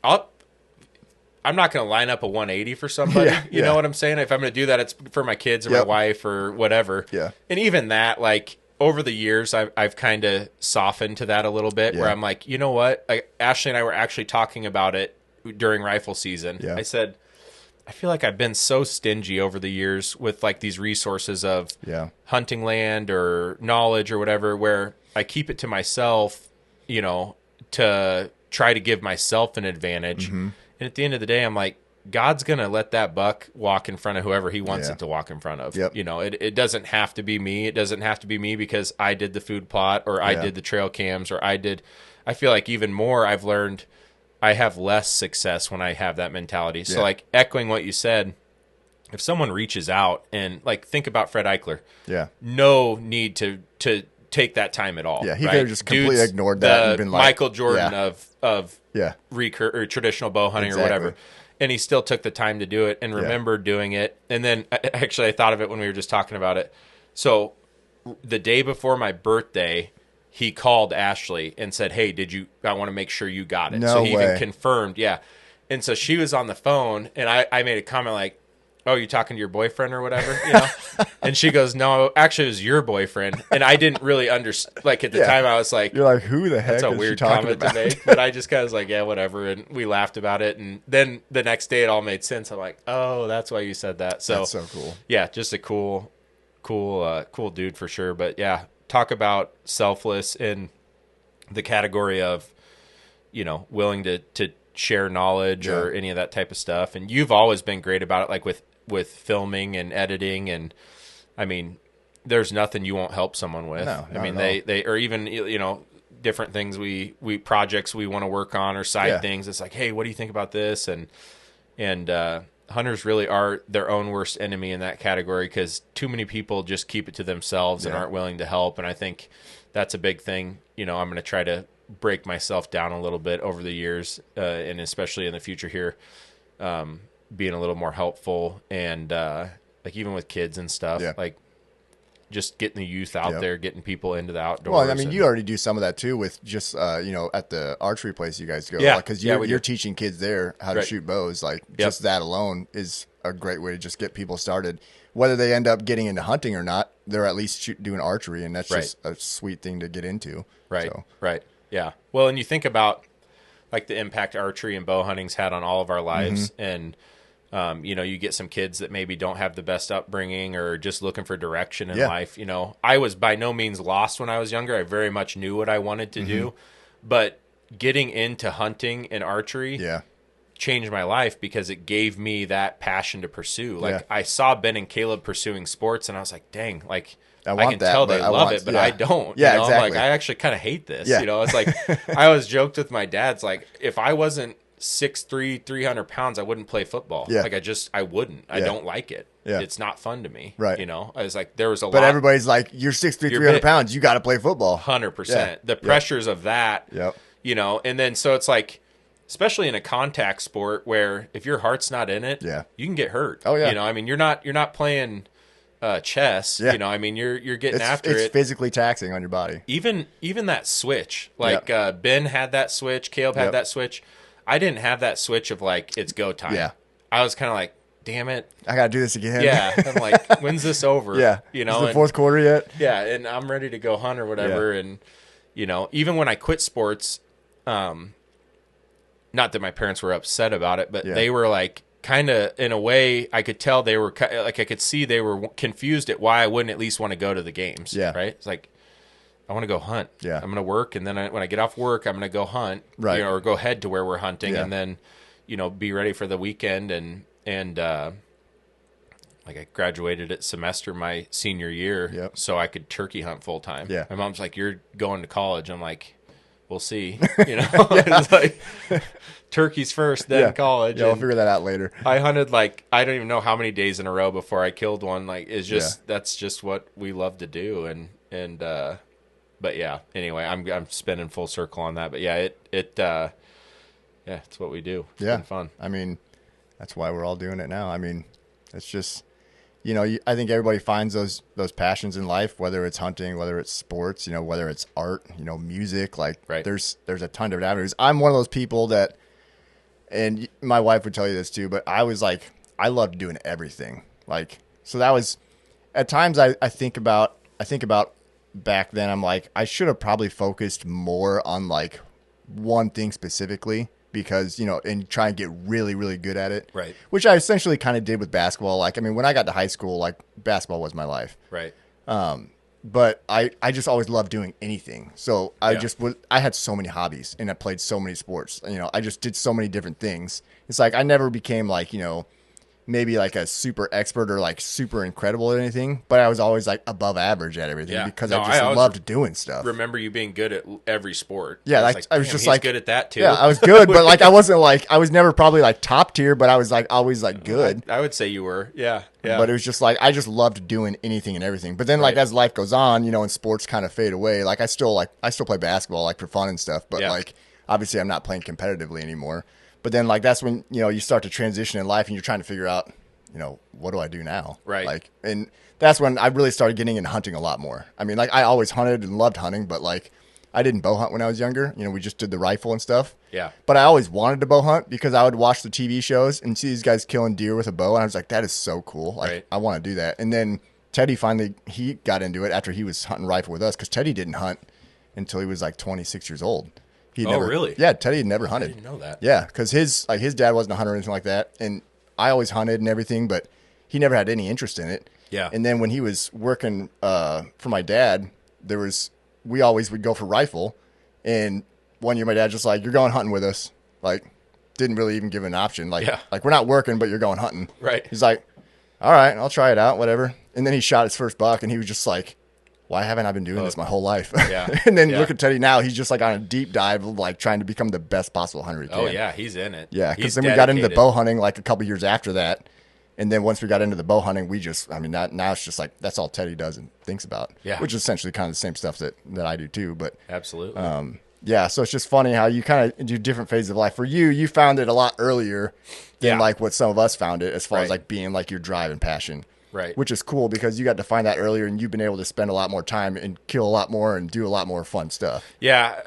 I'm not going to line up a 180 for somebody. You know what I'm saying? If I'm going to do that, it's for my kids or my wife or whatever. Yeah. And even that, like, over the years, I've kind of softened to that a little bit where I'm like, you know what? Like, Ashley and I were actually talking about it during rifle season. Yeah. I said, I feel like I've been so stingy over the years with, like, these resources of hunting land or knowledge or whatever, where I keep it to myself, to try to give myself an advantage. Mm-hmm. And at the end of the day, I'm like, God's going to let that buck walk in front of whoever he wants it to walk in front of. Yep. It doesn't have to be me. It doesn't have to be me because I did the food plot or I did the trail cams or I feel like even more I've learned I have less success when I have that mentality. So, like, echoing what you said, if someone reaches out and, like, think about Fred Eichler. Yeah. No need to take that time at all. Yeah, he could have just completely ignored that and been like Michael Jordan of or traditional bow hunting or whatever. And he still took the time to do it and remembered doing it. And then actually I thought of it when we were just talking about it. So the day before my birthday, he called Ashley and said, hey, I want to make sure you got it. So he even confirmed. Yeah. And so she was on the phone and I made a comment like, oh, you talking to your boyfriend or whatever, And she goes, no, actually it was your boyfriend. And I didn't really understand. Like, at the time I was like, you're like, who the heck that's a is weird she talking comment about? to make. But I just kind of was like, yeah, whatever. And we laughed about it. And then the next day it all made sense. I'm like, oh, that's why you said that. So That's so cool. Yeah, just a cool dude for sure. But yeah, talk about selfless in the category of, willing to share knowledge or any of that type of stuff. And you've always been great about it, like with filming and editing. And I mean, there's nothing you won't help someone with. No, I mean, they or even, different things we projects we want to work on or side things. It's like, hey, what do you think about this? And hunters really are their own worst enemy in that category because too many people just keep it to themselves and aren't willing to help. And I think that's a big thing. I'm going to try to break myself down a little bit over the years, and especially in the future here, being a little more helpful and like even with kids and stuff, like just getting the youth out there, getting people into the outdoors. Well, I mean, you already do some of that too with just at the archery place you guys go, because you're teaching kids there how to shoot bows. Like just that alone is a great way to just get people started. Whether they end up getting into hunting or not, they're at least doing archery, and that's just a sweet thing to get into. Right. So. Right. Yeah. Well, and you think about like the impact archery and bow hunting's had on all of our lives, and You get some kids that maybe don't have the best upbringing or just looking for direction in life. I was by no means lost when I was younger. I very much knew what I wanted to do, but getting into hunting and archery changed my life because it gave me that passion to pursue. Like I saw Ben and Caleb pursuing sports and I was like, dang, like I can tell they love it, but I don't. Yeah, exactly. I'm like, I actually kind of hate this. Yeah. It's like I always joked with my dad. It's like if I wasn't 6'3", 300 pounds, I wouldn't play football. Yeah. Like I wouldn't. I don't like it. Yeah. It's not fun to me. Right. I was like, there was a lot. But everybody's like, you're 6'3", 300 pounds. You got to play football. 100%. Yeah. The pressures of that. Yep. And then so it's like, especially in a contact sport where if your heart's not in it, you can get hurt. Oh yeah. I mean, you're not playing chess. Yeah. I mean, you're getting after it's it. physically taxing on your body. Even that switch, like Ben had that switch, Caleb had that switch. I didn't have that switch of like it's go time. Yeah. I was kind of like, damn it, I gotta do this again. Yeah. I'm like, when's this over? Yeah. Is the fourth quarter yet? Yeah, and I'm ready to go hunt or whatever. Yeah. And even when I quit sports, not that my parents were upset about it, but they were like, kind of in a way, I could tell they were like, I could see they were confused at why I wouldn't at least want to go to the games. Yeah. Right. It's like, I want to go hunt. Yeah. I'm going to work. And then when I get off work, I'm going to go hunt, right. Or go head to where we're hunting and then, be ready for the weekend. And like I graduated at semester my senior year so I could turkey hunt full time. Yeah. My mom's like, you're going to college. I'm like, we'll see, It's like turkeys first, then college. Yeah, we'll figure that out later. I hunted like, I don't even know how many days in a row before I killed one. Like it's just, that's just what we love to do. But yeah, anyway, I'm spinning full circle on that, but it's what we do. It's been fun. I mean, that's why we're all doing it now. I mean, it's just, I think everybody finds those passions in life, whether it's hunting, whether it's sports, whether it's art, music, like there's a ton of avenues. I'm one of those people that, and my wife would tell you this too, but I was like, I loved doing everything. Like, so that was, at times I think about back then, I'm like, I should have probably focused more on like one thing specifically because, and try and get really, really good at it. Right. Which I essentially kind of did with basketball. Like, I mean, when I got to high school, like basketball was my life. Right. But I just always loved doing anything. So I had so many hobbies and I played so many sports. I just did so many different things. It's like I never became like, maybe like a super expert or like super incredible at anything, but I was always like above average at everything because I just loved doing stuff. Remember you being good at every sport. Yeah, I was just like good at that too. Yeah, I was good, but like I wasn't like I was never probably like top tier, but I was like always like good. I would say you were. Yeah. But it was just like I just loved doing anything and everything. But then like as life goes on, and sports kind of fade away. Like I still play basketball like for fun and stuff, but like obviously I'm not playing competitively anymore. But then like that's when you start to transition in life and you're trying to figure out what do I do now? Right. Like, and that's when I really started getting into hunting a lot more. I mean, like I always hunted and loved hunting, but like I didn't bow hunt when I was younger. We just did the rifle and stuff. Yeah. But I always wanted to bow hunt because I would watch the TV shows and see these guys killing deer with a bow. And I was like, that is so cool. Like I want to do that. And then Teddy he got into it after he was hunting rifle with us because Teddy didn't hunt until he was like 26 years old. Really? Yeah. Teddy had never hunted. I didn't know that. Yeah. Because his dad wasn't a hunter or anything like that. And I always hunted and everything, but he never had any interest in it. Yeah. And then when he was working for my dad, we always would go for rifle. And one year my dad just like, you're going hunting with us. Like, didn't really even give an option. Like, we're not working, but you're going hunting. Right. He's like, all right, I'll try it out, whatever. And then he shot his first buck and he was just like, why haven't I been doing this my whole life? Yeah. And then look at Teddy now. He's just like on a deep dive of like trying to become the best possible hunter he can. Oh, yeah. He's in it. Yeah. Because then we got into the bow hunting like a couple years after that. And then once we got into the bow hunting, now it's just like that's all Teddy does and thinks about. Yeah. Which is essentially kind of the same stuff that I do too. But absolutely. So it's just funny how you kind of do different phases of life. For you found it a lot earlier than like what some of us found it as far as like being like your drive and passion. Right. Which is cool because you got to find that earlier and you've been able to spend a lot more time and kill a lot more and do a lot more fun stuff. Yeah.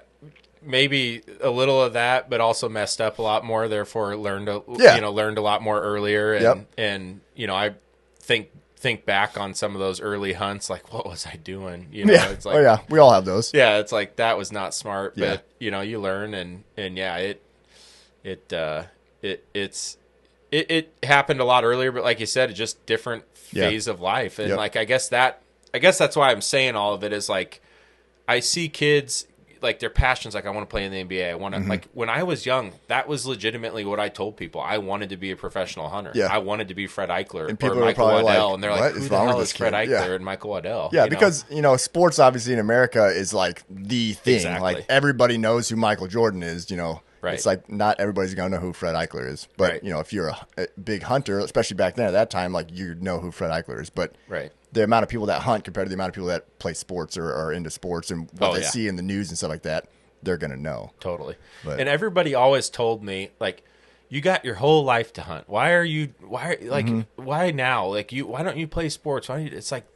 Maybe a little of that, but also messed up a lot more. Therefore learned a lot more earlier. And, I think back on some of those early hunts, like what was I doing? It's like, we all have those. Yeah. It's like, that was not smart, but you learn and it's, it happened a lot earlier, but like you said, it's just different phase of life. And like, I guess that's why I'm saying all of it is like, I see kids, like their passions, like I want to play in the NBA. I want to like when I was young, that was legitimately what I told people. I wanted to be a professional hunter. Yeah. I wanted to be Fred Eichler and people or Michael Waddell, like, and they're like, "Who the hell is Fred Eichler and Michael Waddell?" Yeah, because sports obviously in America is like the thing. Exactly. Like everybody knows who Michael Jordan is. Right. It's like not everybody's gonna know who Fred Eichler is. But if you're a big hunter, especially back then at that time, like you know who Fred Eichler is. But the amount of people that hunt compared to the amount of people that play sports or are into sports and what they see in the news and stuff like that, they're going to know. Totally. And everybody always told me, like, you got your whole life to hunt. Why now? Like, why don't you play sports? It's like,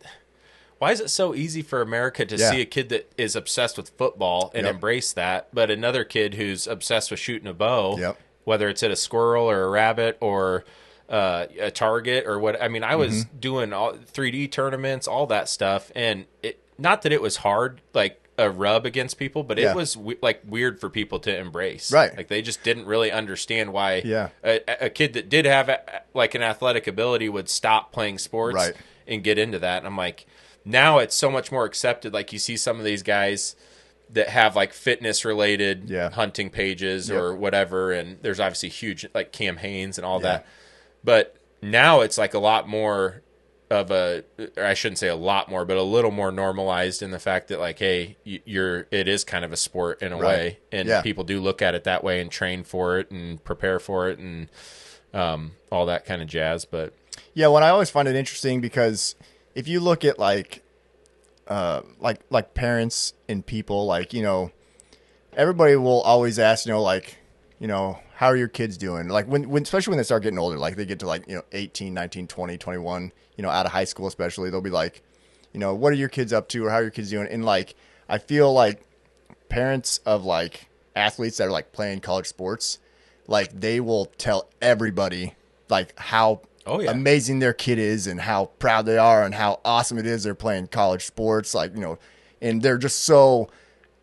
why is it so easy for America to see a kid that is obsessed with football and embrace that, but another kid who's obsessed with shooting a bow, whether it's at a squirrel or a rabbit or a target or what? I mean, I was doing all 3D tournaments, all that stuff, and not that it was hard, like, a rub against people, but it was like weird for people to embrace. Right. Like they just didn't really understand why a kid that did have like an athletic ability would stop playing sports and get into that. And I'm like, now it's so much more accepted. Like you see some of these guys that have like fitness related hunting pages or whatever. And there's obviously huge, like Cam Hanes and all that. But now it's like a lot more of or I shouldn't say a lot more, but a little more normalized in the fact that like, hey, it is kind of a sport in a way, and people do look at it that way and train for it and prepare for it and all that kind of jazz. But when I always find it interesting because if you look at like parents and people, like everybody will always ask, how are your kids doing? Like when especially when they start getting older, like they get to like 18, 19, 20, 21. Out of high school especially, they'll be like, what are your kids up to or how are your kids doing? And like, I feel like parents of like athletes that are like playing college sports, like they will tell everybody like how amazing their kid is and how proud they are and how awesome it is they're playing college sports. Like, and they're just so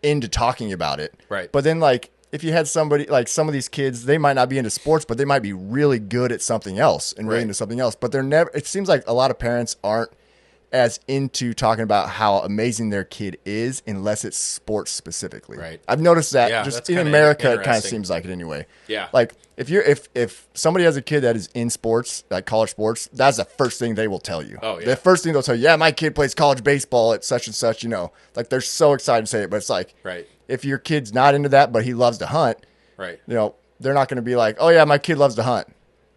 into talking about it. Right. But then like, if you had somebody like some of these kids, they might not be into sports, but they might be really good at something else and really into something else. But they're never, it seems like a lot of parents aren't as into talking about how amazing their kid is unless it's sports specifically. Right. I've noticed that just in America, it kind of seems like it anyway. Yeah. Like if somebody has a kid that is in sports, like college sports, that's the first thing they will tell you. Oh, yeah. The first thing they'll tell you, my kid plays college baseball at such and such, like they're so excited to say it, but it's like, if your kid's not into that, but he loves to hunt, they're not going to be like, oh yeah, my kid loves to hunt.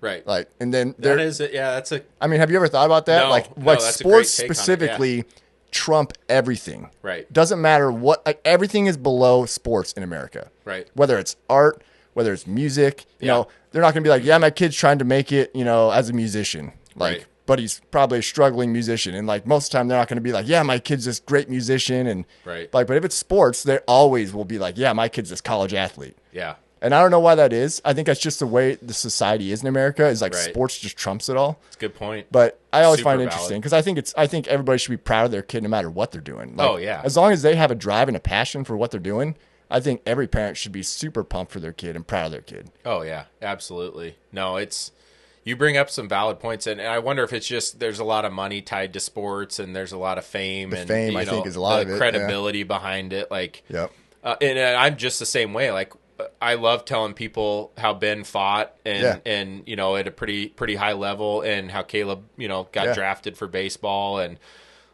Right. Like, and then that is it. Yeah. That's I mean, have you ever thought about that? No, sports specifically trump everything. Right. Doesn't matter what, like everything is below sports in America. Right. Whether it's art, whether it's music, they're not going to be like, my kid's trying to make it, as a musician. Like, but he's probably a struggling musician. And like most of the time they're not going to be like, my kid's this great musician. And like, but if it's sports, they always will be like, my kid's this college athlete. Yeah. And I don't know why that is. I think that's just the way the society is in America is like sports just trumps it all. That's a good point. But I always find it interesting because I think everybody should be proud of their kid no matter what they're doing. Like, as long as they have a drive and a passion for what they're doing, I think every parent should be super pumped for their kid and proud of their kid. Oh yeah, absolutely. No, you bring up some valid points, and I wonder if it's just there's a lot of money tied to sports, and there's a lot of fame, I think is a lot of it, credibility behind it. Like, and I'm just the same way. Like, I love telling people how Ben fought, and at a pretty high level, and how Caleb got drafted for baseball, and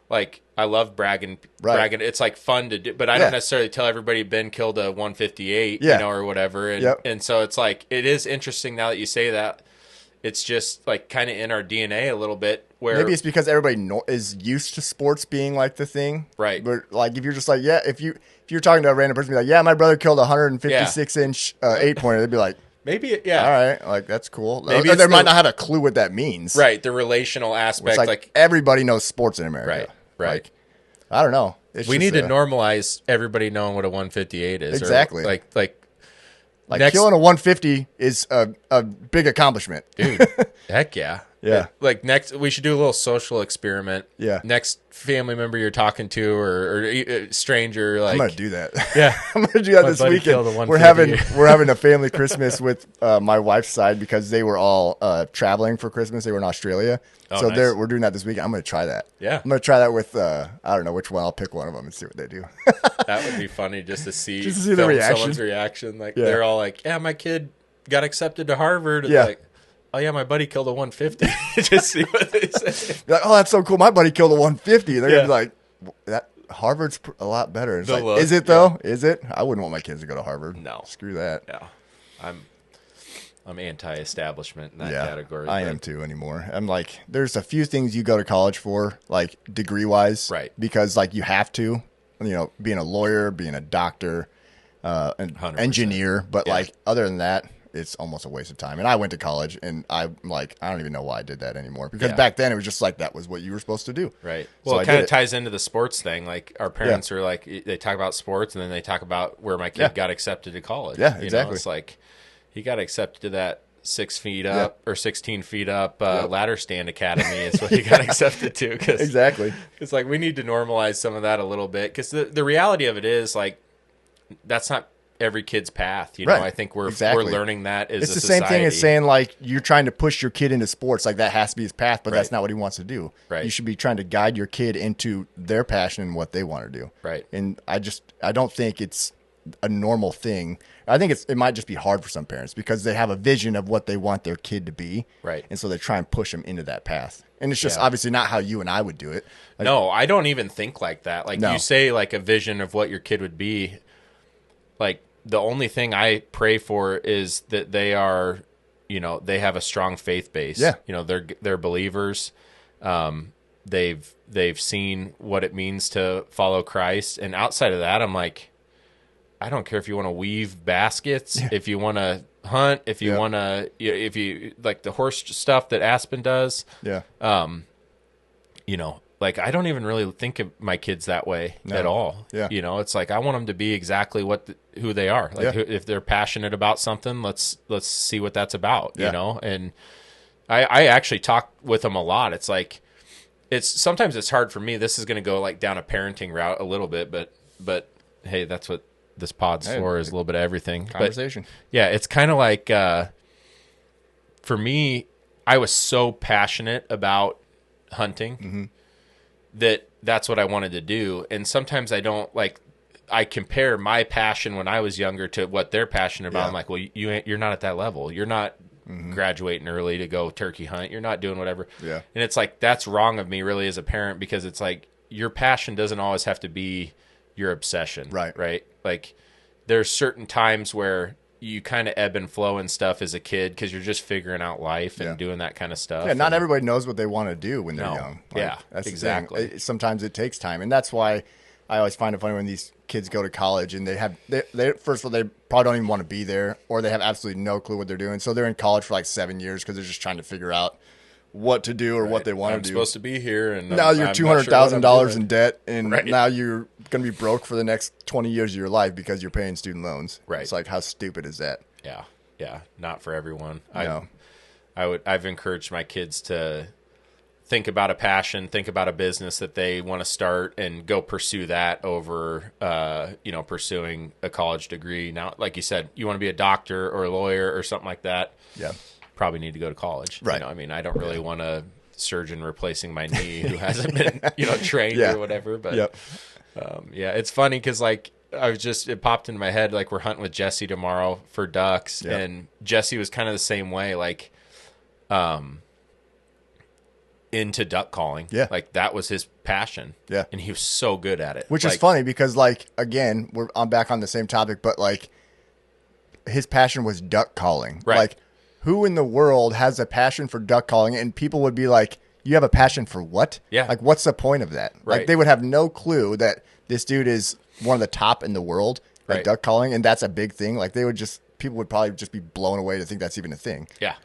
like I love bragging. It's like fun to do, but I don't necessarily tell everybody Ben killed a 158, or whatever. And so it's like it is interesting now that you say that. It's just like kind of in our DNA a little bit. Where maybe it's because everybody is used to sports being like the thing, right? But like if you're just like if you're talking to a random person, be like, my brother killed a 156-inch 8-pointer, they'd be like, maybe, all right, like that's cool. Maybe they might not have a clue what that means, right? The relational aspect, like everybody knows sports in America, right? Like, I don't know. We need to normalize everybody knowing what a 158 is, exactly. Or like killing a 150 is a big accomplishment, dude. Heck yeah. Yeah. Like next, we should do a little social experiment. Yeah. Next family member you're talking to or stranger, like I'm gonna do that. Yeah. I'm gonna do that My this buddy weekend. killed a We're 150. having a family Christmas with my wife's side because they were all traveling for Christmas. They were in Australia, Oh, so nice. we're doing that this weekend. I'm gonna try that. Yeah. I'm gonna try that with I don't know which one. I'll pick one of them and see what they do. That would be funny just to see, the reaction. someone's reaction. Like Yeah. they're all like, "Yeah, my kid got accepted to Harvard." And Yeah. like, "Oh yeah, my buddy killed a 150." Just see what they say. They're like, oh, that's so cool. My buddy killed a 150. They're Yeah. gonna be like, that Harvard's a lot better. It's The like, look, is it though? Is it? I wouldn't want my kids to go to Harvard. No. Screw that. Yeah, I'm anti-establishment in that Yeah, category. I but- am too anymore. I'm like, there's a few things you go to college for, like degree wise, Right. Because like you have to, being a lawyer, being a doctor, an 100%. engineer. But Yeah. like other than that, it's almost a waste of time. And I went to college, and I'm like, I don't even know why I did that anymore. Because Yeah. back then it was just like that was what you were supposed to do. Right. So Well, I it kind did of ties into the sports thing. Like our parents are like, they talk about sports, and then they talk about where my kid Yeah. got accepted to college. Yeah, You know, exactly. it's like he got accepted to that 6 feet up or 16 feet up ladder stand academy is what he got accepted to. Cause Exactly. it's like we need to normalize some of that a little bit because the reality of it is like that's not every kid's path. You know, Right. I think we're Exactly. learning that as It's a the society. same thing as saying like you're trying to push your kid into sports, like that has to be his path, but that's Right. not what he wants to do. Right. You should be trying to guide your kid into their passion and what they want to do. Right. And I don't think it's a normal thing. I think it might just be hard for some parents because they have a vision of what they want their kid to be. Right. And so they try and push them into that path. And it's just Yeah. obviously not how you and I would do it. Like, No, I don't even think like that. Like No. you say like a vision of what your kid would be. Like the only thing I pray for is that they are, they have a strong faith base. Yeah. They're believers. They've seen what it means to follow Christ. And outside of that, I'm like, I don't care if you want to weave baskets, if you want to hunt, if you want to, if you like the horse stuff that Aspen does. Yeah. Like I don't even really think of my kids that way at all. Yeah. It's like I want them to be exactly who they are. Like if they're passionate about something, let's see what that's about. Yeah. And I actually talk with them a lot. It's like sometimes it's hard for me. This is going to go like down a parenting route a little bit, but hey, that's what this pod's for, is a little bit of everything. Conversation. But, yeah, it's kind of like for me, I was so passionate about hunting that's what I wanted to do. And sometimes I don't I compare my passion when I was younger to what they're passionate about. Yeah. I'm like, well, you're not at that level. You're not graduating early to go turkey hunt. You're not doing whatever. Yeah. And it's like, that's wrong of me really as a parent, because it's like your passion doesn't always have to be your obsession. Right. Right. Like there's certain times where you kind of ebb and flow and stuff as a kid because you're just figuring out life and doing that kind of stuff. Yeah, not everybody knows what they want to do when they're No. young. Yeah, that's the exactly. thing. Sometimes it takes time, and that's why I always find it funny when these kids go to college and they first of all, they probably don't even want to be there, or they have absolutely no clue what they're doing. So they're in college for like 7 years because they're just trying to figure out what to do or what they want I'm to do. supposed to be here, and Now you're I'm not $200,000 sure in debt, and Right. now you're going to be broke for the next 20 years of your life because you're paying student loans. Right. It's like, how stupid is that? Yeah, not for everyone. No. I've encouraged my kids to think about a passion, think about a business that they want to start, and go pursue that over, pursuing a college degree. Now, like you said, you want to be a doctor or a lawyer or something like that. Yeah. Probably need to go to college. Right. I don't really want a surgeon replacing my knee who hasn't been, trained Yeah. or whatever. But Yep. it's funny because it popped into my head, like we're hunting with Jesse tomorrow for ducks. Yep. And Jesse was kind of the same way, like, into duck calling. Yeah. Like that was his passion. Yeah. And he was so good at it. Which is funny because, like, again, I'm back on the same topic, but like his passion was duck calling. Right. Like, who in the world has a passion for duck calling? And people would be like, you have a passion for what? Yeah. Like, what's the point of that? Right. Like, they would have no clue that this dude is one of the top in the world at Right. duck calling, and that's a big thing. Like, people would probably just be blown away to think that's even a thing. Yeah.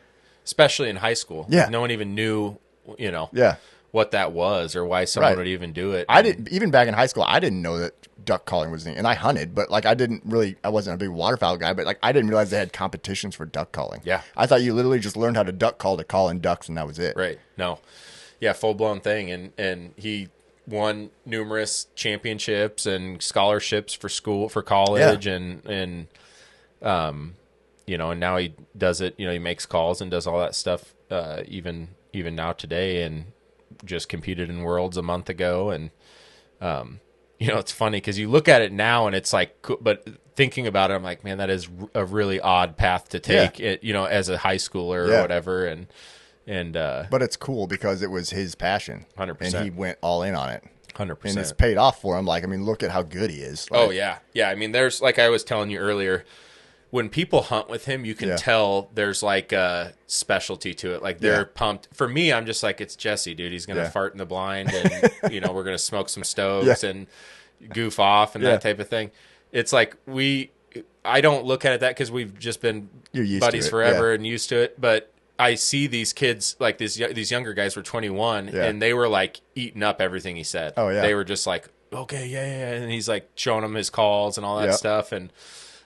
Especially in high school. Yeah. Like, no one even knew, Yeah. what that was or why someone Right. would even do it. I didn't, even back in high school, I didn't know that duck calling was and I hunted, but like I wasn't a big waterfowl guy, but like I didn't realize they had competitions for duck calling. Yeah. I thought you literally just learned how to duck call to call in ducks and that was it. Right. No. Yeah, full blown thing. And he won numerous championships and scholarships for school, for college, and you know, and now he does it, you know, he makes calls and does all that stuff even now today, and just competed in Worlds a month ago. And you know, it's funny because you look at it now and it's like, but thinking about it, I'm like, man, that is a really odd path to take, it, you know, as a high schooler or whatever. And but it's cool because it was his passion, 100%, and he went all in on it, 100%, and it's paid off for him. Like, I mean, look at how good he is. Like, oh yeah. I mean, there's, like I was telling you earlier, when people hunt with him, you can tell there's like a specialty to it. Like they're pumped. For me, I'm just like, it's Jesse, dude. He's gonna fart in the blind, and you know, we're gonna smoke some stoves and goof off and that type of thing. It's like I don't look at it that because we've just been buddies forever and used to it. But I see these kids, like these younger guys were 21, and they were like eating up everything he said. Oh yeah, they were just like, okay, and he's like showing them his calls and all that stuff, and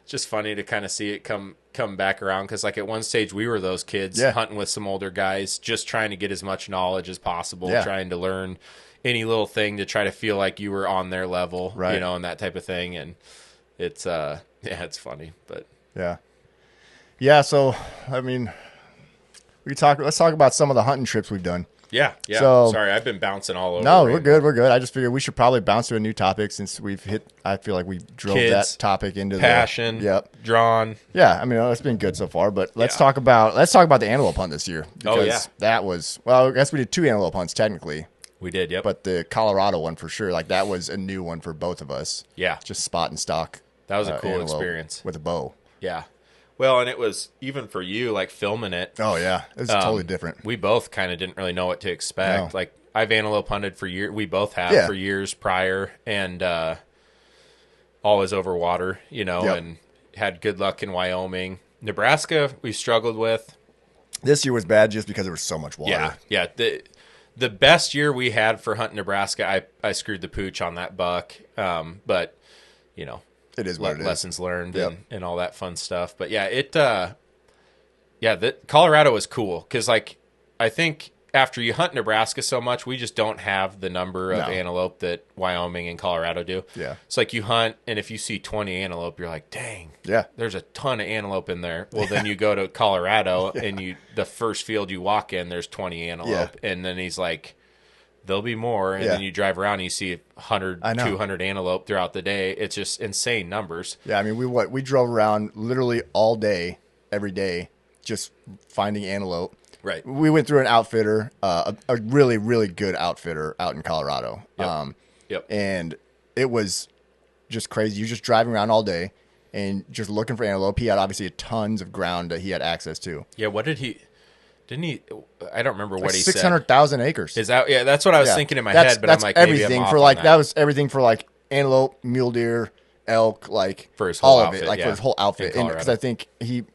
it's just funny to kind of see it come back around, because like at one stage we were those kids hunting with some older guys, just trying to get as much knowledge as possible, trying to learn any little thing to try to feel like you were on their level, you know, and that type of thing. And it's it's funny, but yeah. So I mean, let's talk about some of the hunting trips we've done. Yeah. So, sorry, I've been bouncing all over. No, we're good. I just figured we should probably bounce to a new topic since I feel like we drove Kids, that topic into passion. Drawn. Yeah, I mean, it's been good so far, but let's talk about the antelope hunt this year, because that was, well, I guess we did 2 antelope hunts technically. We did, yep. But the Colorado one for sure, like that was a new one for both of us. Yeah. Just spot and stock. That was a cool experience. With a bow. Yeah. Well, and it was, even for you, like filming it. Oh, yeah. It was totally different. We both kind of didn't really know what to expect. No. Like, I've antelope hunted for years. We both have for years prior, and always over water, you know, and had good luck in Wyoming. Nebraska, we struggled with. This year was bad just because there was so much water. Yeah. The best year we had for hunting Nebraska, I screwed the pooch on that buck. But, you know. It is what it is. Lessons learned and all that fun stuff. But yeah, Colorado was cool because, like, I think after you hunt Nebraska so much, we just don't have the number of antelope that Wyoming and Colorado do. Yeah. It's like you hunt, and if you see 20 antelope, you're like, dang, there's a ton of antelope in there. Well, then you go to Colorado, and the first field you walk in, there's 20 antelope. And then he's like, there'll be more, and then you drive around and you see 100, 200 antelope throughout the day. It's just insane numbers. Yeah, I mean, we drove around literally all day, every day, just finding antelope. Right. We went through an outfitter, a really, really good outfitter out in Colorado. And it was just crazy. You're just driving around all day and just looking for antelope. He had obviously tons of ground that he had access to. Yeah, what did he... Didn't he? I don't remember what he 600,000 acres. Is that? Yeah, that's what I was thinking in my head. But I'm like, everything maybe I'm for like that was everything for like antelope, mule deer, elk, like for his whole all outfit, of it, like for his whole outfit. Because I think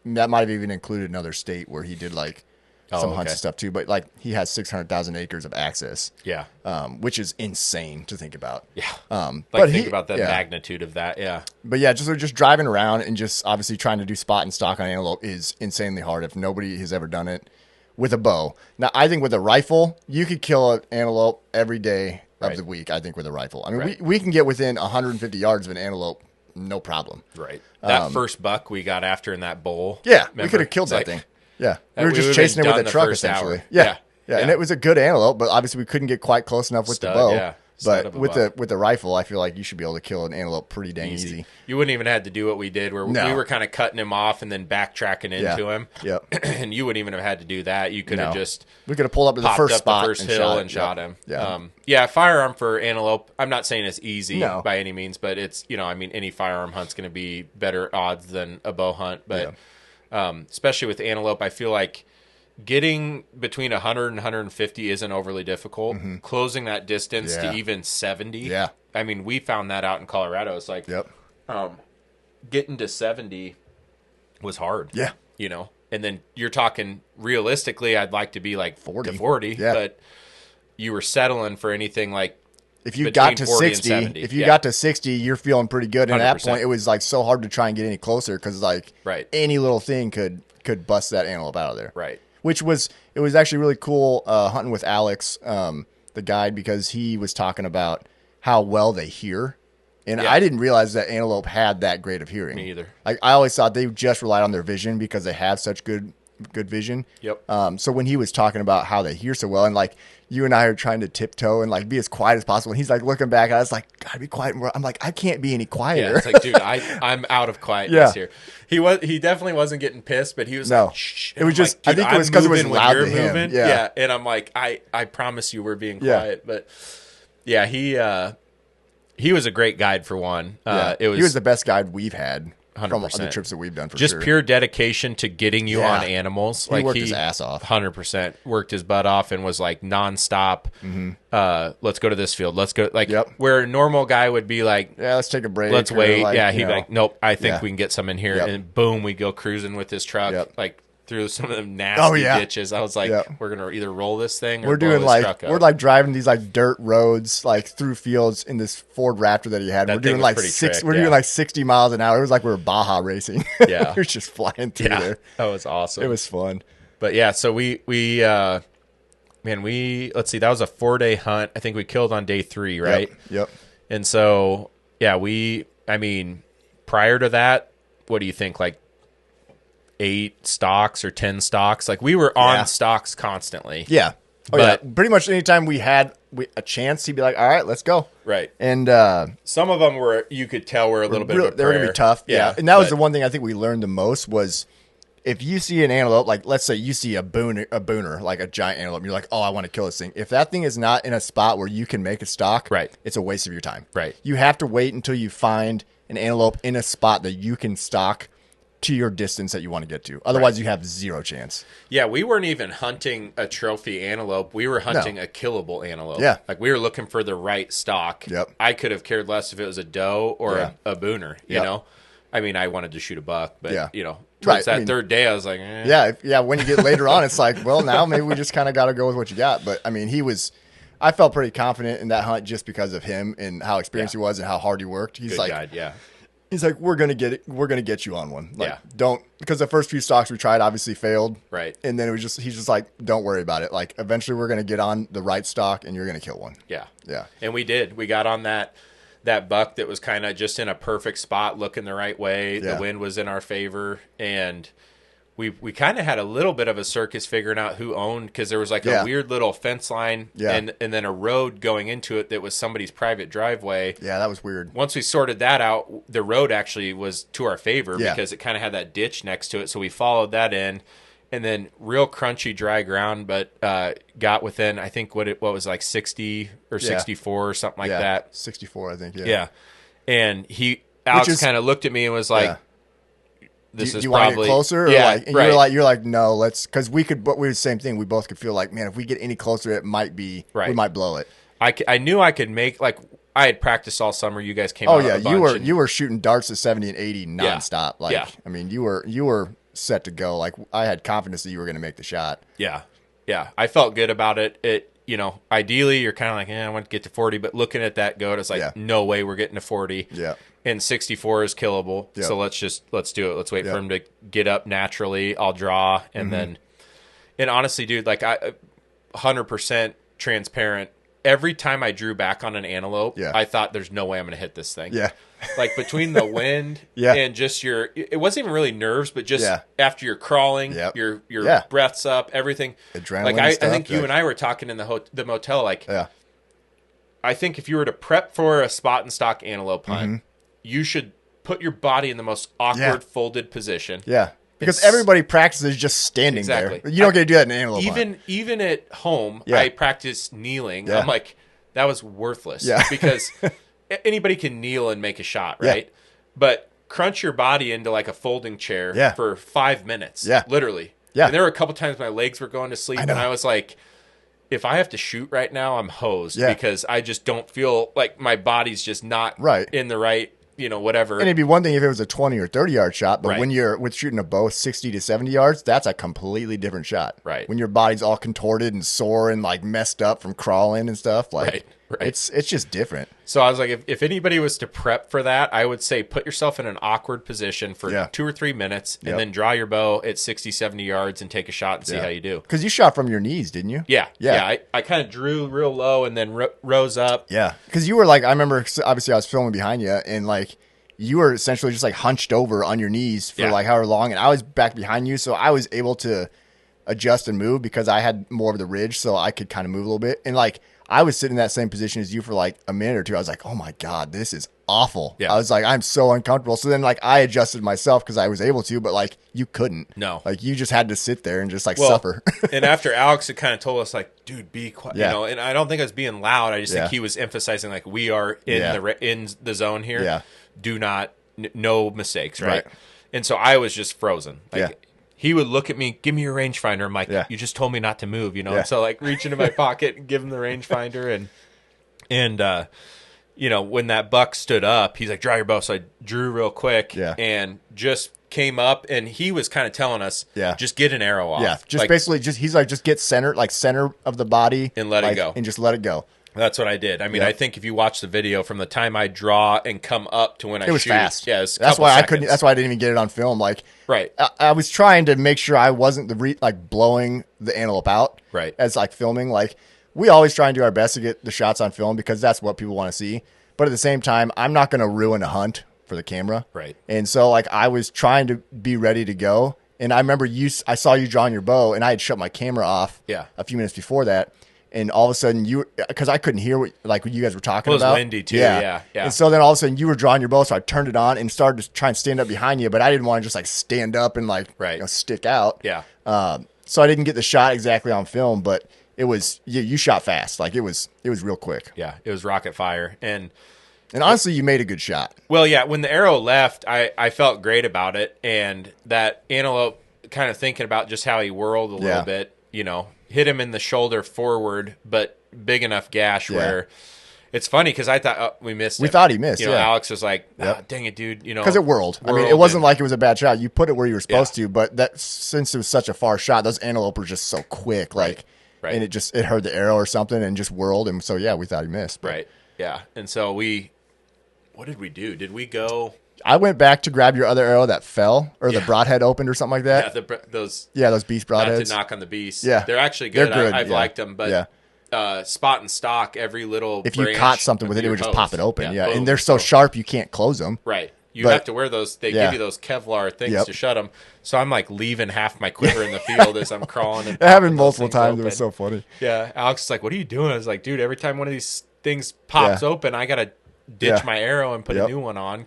that might have even included another state where he did like some hunts and stuff too. But like he has 600,000 acres of access. Yeah, which is insane to think about. Yeah, but think about the magnitude of that. Yeah, but yeah, just driving around and just obviously trying to do spot and stock on antelope is insanely hard. If nobody has ever done it. With a bow. Now, I think with a rifle, you could kill an antelope every day of the week, I think, with a rifle. I mean, we can get within 150 yards of an antelope, no problem. Right. That first buck we got after in that bowl. Yeah, we could have killed that thing. Yeah. We were just chasing it with a truck, essentially. Yeah. And it was a good antelope, but obviously we couldn't get quite close enough with the bow. Yeah. But with the rifle, I feel like you should be able to kill an antelope pretty dang easy. You wouldn't even have to do what we did, where we were kind of cutting him off and then backtracking into him. Yep. And you wouldn't even have had to do that. You could have just we could have pulled up to the first spot, the first hill, and shot him. Yeah. Firearm for antelope. I'm not saying it's easy by any means, but it's I mean any firearm hunt's going to be better odds than a bow hunt. But especially with antelope, I feel like getting between 100 and 150 isn't overly difficult. Mm-hmm. Closing that distance to even 70. Yeah. I mean, we found that out in Colorado. It's like, getting to 70 was hard. Yeah. And then you're talking realistically, I'd like to be like 40. to 40. Yeah. you were settling for anything like if you between got to 40 and 60, 70. if you got to 60, you're feeling pretty good. And at that 100%. point, it was like so hard to try and get any closer because like Right. any little thing could bust that antelope out of there. Right. It was actually really cool hunting with Alex, the guide, because he was talking about how well they hear. And I didn't realize that antelope had that great of hearing. Me either. Like I always thought they just relied on their vision because they have such good vision. Yep. So when he was talking about how they hear so well, and like you and I are trying to tiptoe and like be as quiet as possible, and he's like looking back, I was like, gotta be quiet more. I'm like, I can't be any quieter. Yeah, it's like, dude, I'm out of quietness here. He definitely wasn't getting pissed, but he was like, shh. It was just, like, I think it was because it was loud to him. Moving. Yeah. And I'm like, I promise you we're being quiet. But yeah, he was a great guide for one. He was the best guide we've had 100%. from the trips that we've done for just sure. pure dedication to getting you on animals. He worked his ass off. 100% worked his butt off and was like nonstop. Let's go to this field. Let's go. Like where a normal guy would be like, yeah, let's take a break. Let's wait. Like, he'd be like, nope, I think we can get some in here. And boom, we go cruising with his truck. Like through some of them nasty ditches. I was like, we're gonna either roll this thing or we're blow doing this like truck up. we're like driving these like dirt roads like through fields in this Ford Raptor that he had. That We're doing thing was like pretty six. trick, We're doing like 60 miles an hour. It was like we were Baja racing. Yeah, we were just flying through there. That was awesome. It was fun. But yeah, so we let's see, that was a 4-day hunt. I think we killed on day 3, right? Yep. And so yeah, prior to that, what do you think? Like 8 stalks or 10 stalks? Like we were on stalks constantly. Yeah. Pretty much anytime we had a chance, he'd be like, all right, let's go. Right. And some of them you could tell were a little bit of a prayer. They were going to be tough. Yeah. And that was the one thing I think we learned the most was if you see an antelope, like let's say you see a booner, like a giant antelope, and you're like, oh, I want to kill this thing. If that thing is not in a spot where you can make a stalk, it's a waste of your time. Right. You have to wait until you find an antelope in a spot that you can stalk to your distance that you want to get to. Otherwise, you have zero chance. Yeah, we weren't even hunting a trophy antelope. We were hunting a killable antelope. Yeah. Like we were looking for the right stalk. Yep. I could have cared less if it was a doe or a booner, you know? I mean, I wanted to shoot a buck, but, towards that third day, I was like, Yeah, when you get later on, it's like, well, now maybe we just kind of got to go with what you got. But, I mean, I felt pretty confident in that hunt just because of him and how experienced he was and how hard he worked. He's good like, guide, he's like, we're gonna get you on one. Like, because the first few stalks we tried obviously failed. Right. And then he's just like, don't worry about it. Like, eventually we're gonna get on the right stalk and you're gonna kill one. Yeah. Yeah. And we did. We got on that buck that was kind of just in a perfect spot, looking the right way. The wind was in our favor, and we kind of had a little bit of a circus figuring out who owned, because there was like a weird little fence line and then a road going into it that was somebody's private driveway. Yeah, that was weird. Once we sorted that out, the road actually was to our favor because it kind of had that ditch next to it. So we followed that in, and then real crunchy dry ground, but got within, I think what was like 60 or 64 or something like that. 64, I think. Yeah. And Alex kind of looked at me and was like, this is you probably want to get closer, or like, and you're like, no, let's, because we were the same thing. We both could feel like, man, if we get any closer, it might be, we might blow it. I knew I could make, like, I had practiced all summer. You guys came out a bunch. You were shooting darts at 70 and 80 nonstop. Like, I mean, you were set to go. Like, I had confidence that you were going to make the shot. Yeah. I felt good about it. Ideally, you're kind of like, I want to get to 40, but looking at that goat, it's like, no way we're getting to 40. Yeah. And 64 is killable. Yeah. So let's do it. Let's wait for him to get up naturally. I'll draw. And then, and honestly, dude, like 100% transparent. Every time I drew back on an antelope, I thought there's no way I'm going to hit this thing. Yeah. Like between the wind and just it wasn't even really nerves, but just after you're crawling, your breath's up, everything. Adrenaline like I stuff, think you and I were talking in the motel, like, I think if you were to prep for a spot and stock antelope hunt, you should put your body in the most awkward folded position. Yeah. Because everybody practices just standing there. You don't get to do that in an antelope hunt. Even at home, I practice kneeling. I'm like, that was worthless. Yeah. Because anybody can kneel and make a shot, right? Yeah. But crunch your body into like a folding chair for 5 minutes. Yeah. Literally. Yeah. And there were a couple times my legs were going to sleep, and I was like, if I have to shoot right now, I'm hosed because I just don't feel like my body's just not in the right whatever. And it'd be one thing if it was a 20 or 30-yard shot, but Right. when you're with shooting a bow 60 to 70 yards, that's a completely different shot. Right. When your body's all contorted and sore and like messed up from crawling and stuff, like Right. it's just different. So I was like, if anybody was to prep for that, I would say put yourself in an awkward position for 2 or 3 minutes and then draw your bow at 60, 70 yards and take a shot and see how you do. Because you shot from your knees, didn't you? Yeah. I kind of drew real low and then rose up. Yeah. Because you were like, I remember, obviously I was filming behind you and like you were essentially just like hunched over on your knees for like however long. And I was back behind you. So I was able to adjust and move because I had more of the ridge. So I could kind of move a little bit. And like, I was sitting in that same position as you for like a minute or two. I was like, oh my God, this is awful. Yeah. I was like, I'm so uncomfortable. So then like I adjusted myself because I was able to, but like you couldn't. No. Like you just had to sit there and just like suffer. And after Alex had kind of told us like, dude, be quiet, and I don't think I was being loud. I just think he was emphasizing like, we are in the zone here. Yeah. Do not, no mistakes. Right. And so I was just frozen. Like, he would look at me, give me your rangefinder. I'm like, you just told me not to move, And so like reach into my pocket and give him the rangefinder. And when that buck stood up, he's like, draw your bow. So I drew real quick and just came up and he was kind of telling us, just get an arrow off. Yeah. Just like, basically he's like, just get center of the body and let it go. And just let it go. That's what I did. I mean, I think if you watch the video from the time I draw and come up to when I shoot, it was fast. Yeah, it was that's why seconds. I couldn't. That's why I didn't even get it on film. Like, right. I was trying to make sure I wasn't blowing the antelope out. Right. As like filming, like we always try and do our best to get the shots on film because that's what people want to see. But at the same time, I'm not going to ruin a hunt for the camera. Right. And so like I was trying to be ready to go. And I remember I saw you drawing your bow, and I had shut my camera off. A few minutes before that. And all of a sudden because I couldn't hear what you guys were talking about. It was windy too. Yeah. And so then all of a sudden you were drawing your bow. So I turned it on and started to try and stand up behind you, but I didn't want to just like stand up and stick out. Yeah. So I didn't get the shot exactly on film, but it was, you shot fast. Like it was real quick. Yeah. It was rocket fire. And honestly, you made a good shot. Well, yeah. When the arrow left, I felt great about it. And that antelope, kind of thinking about just how he whirled a little bit, hit him in the shoulder forward, but big enough gash where it's funny because I thought we missed him. We thought he missed. Alex was like, dang it, dude. Because it whirled. I mean, it wasn't like it was a bad shot. You put it where you were supposed to, but that since it was such a far shot, those antelope were just so quick. Like, and it heard the arrow or something and just whirled. And so, we thought he missed. But. Right. Yeah. And so what did we do? Did we go? I went back to grab your other arrow that fell, or the broadhead opened or something like that. Yeah, those beast broadheads. Not to knock on the beast. Yeah. They're actually good. They're good. I've liked them, but spot and stock, every little if you caught something with it, it would just pop it open. Yeah, boom, and they're so sharp you can't close them. Right. You have to wear those. They give you those Kevlar things to shut them. So I'm like leaving half my quiver in the field as I'm crawling. And it happened multiple times. Open. It was so funny. Yeah. Alex is like, what are you doing? I was like, dude, every time one of these things pops open, I got to ditch my arrow and put a new one on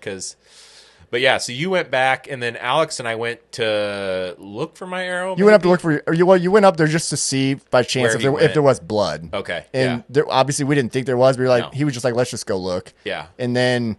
But yeah, so you went back, and then Alex and I went to look for my arrow. You went up to look for you went up there just to see by chance if there was blood. Okay, and there, obviously we didn't think there was. We were like, he was just like, let's just go look. Yeah, and then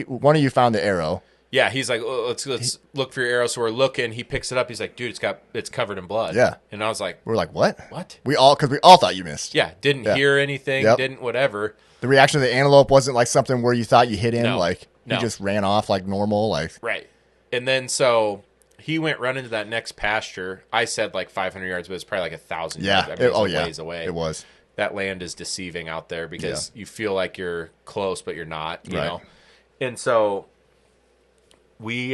one of you found the arrow. Yeah, he's like, let's look for your arrow. So we're looking. He picks it up. He's like, dude, it's covered in blood. Yeah, and I was like, we're like, what? What? Because we all thought you missed. Yeah, didn't hear anything. Didn't whatever. The reaction of the antelope wasn't like something where you thought you hit him. No. Like. He just ran off like normal, like right. And then so he went running to that next pasture. I said like 500 yards, but it's probably like 1,000 yards. I mean, it was a ways away. It was. That land is deceiving out there because you feel like you're close, but you're not. You know. And so we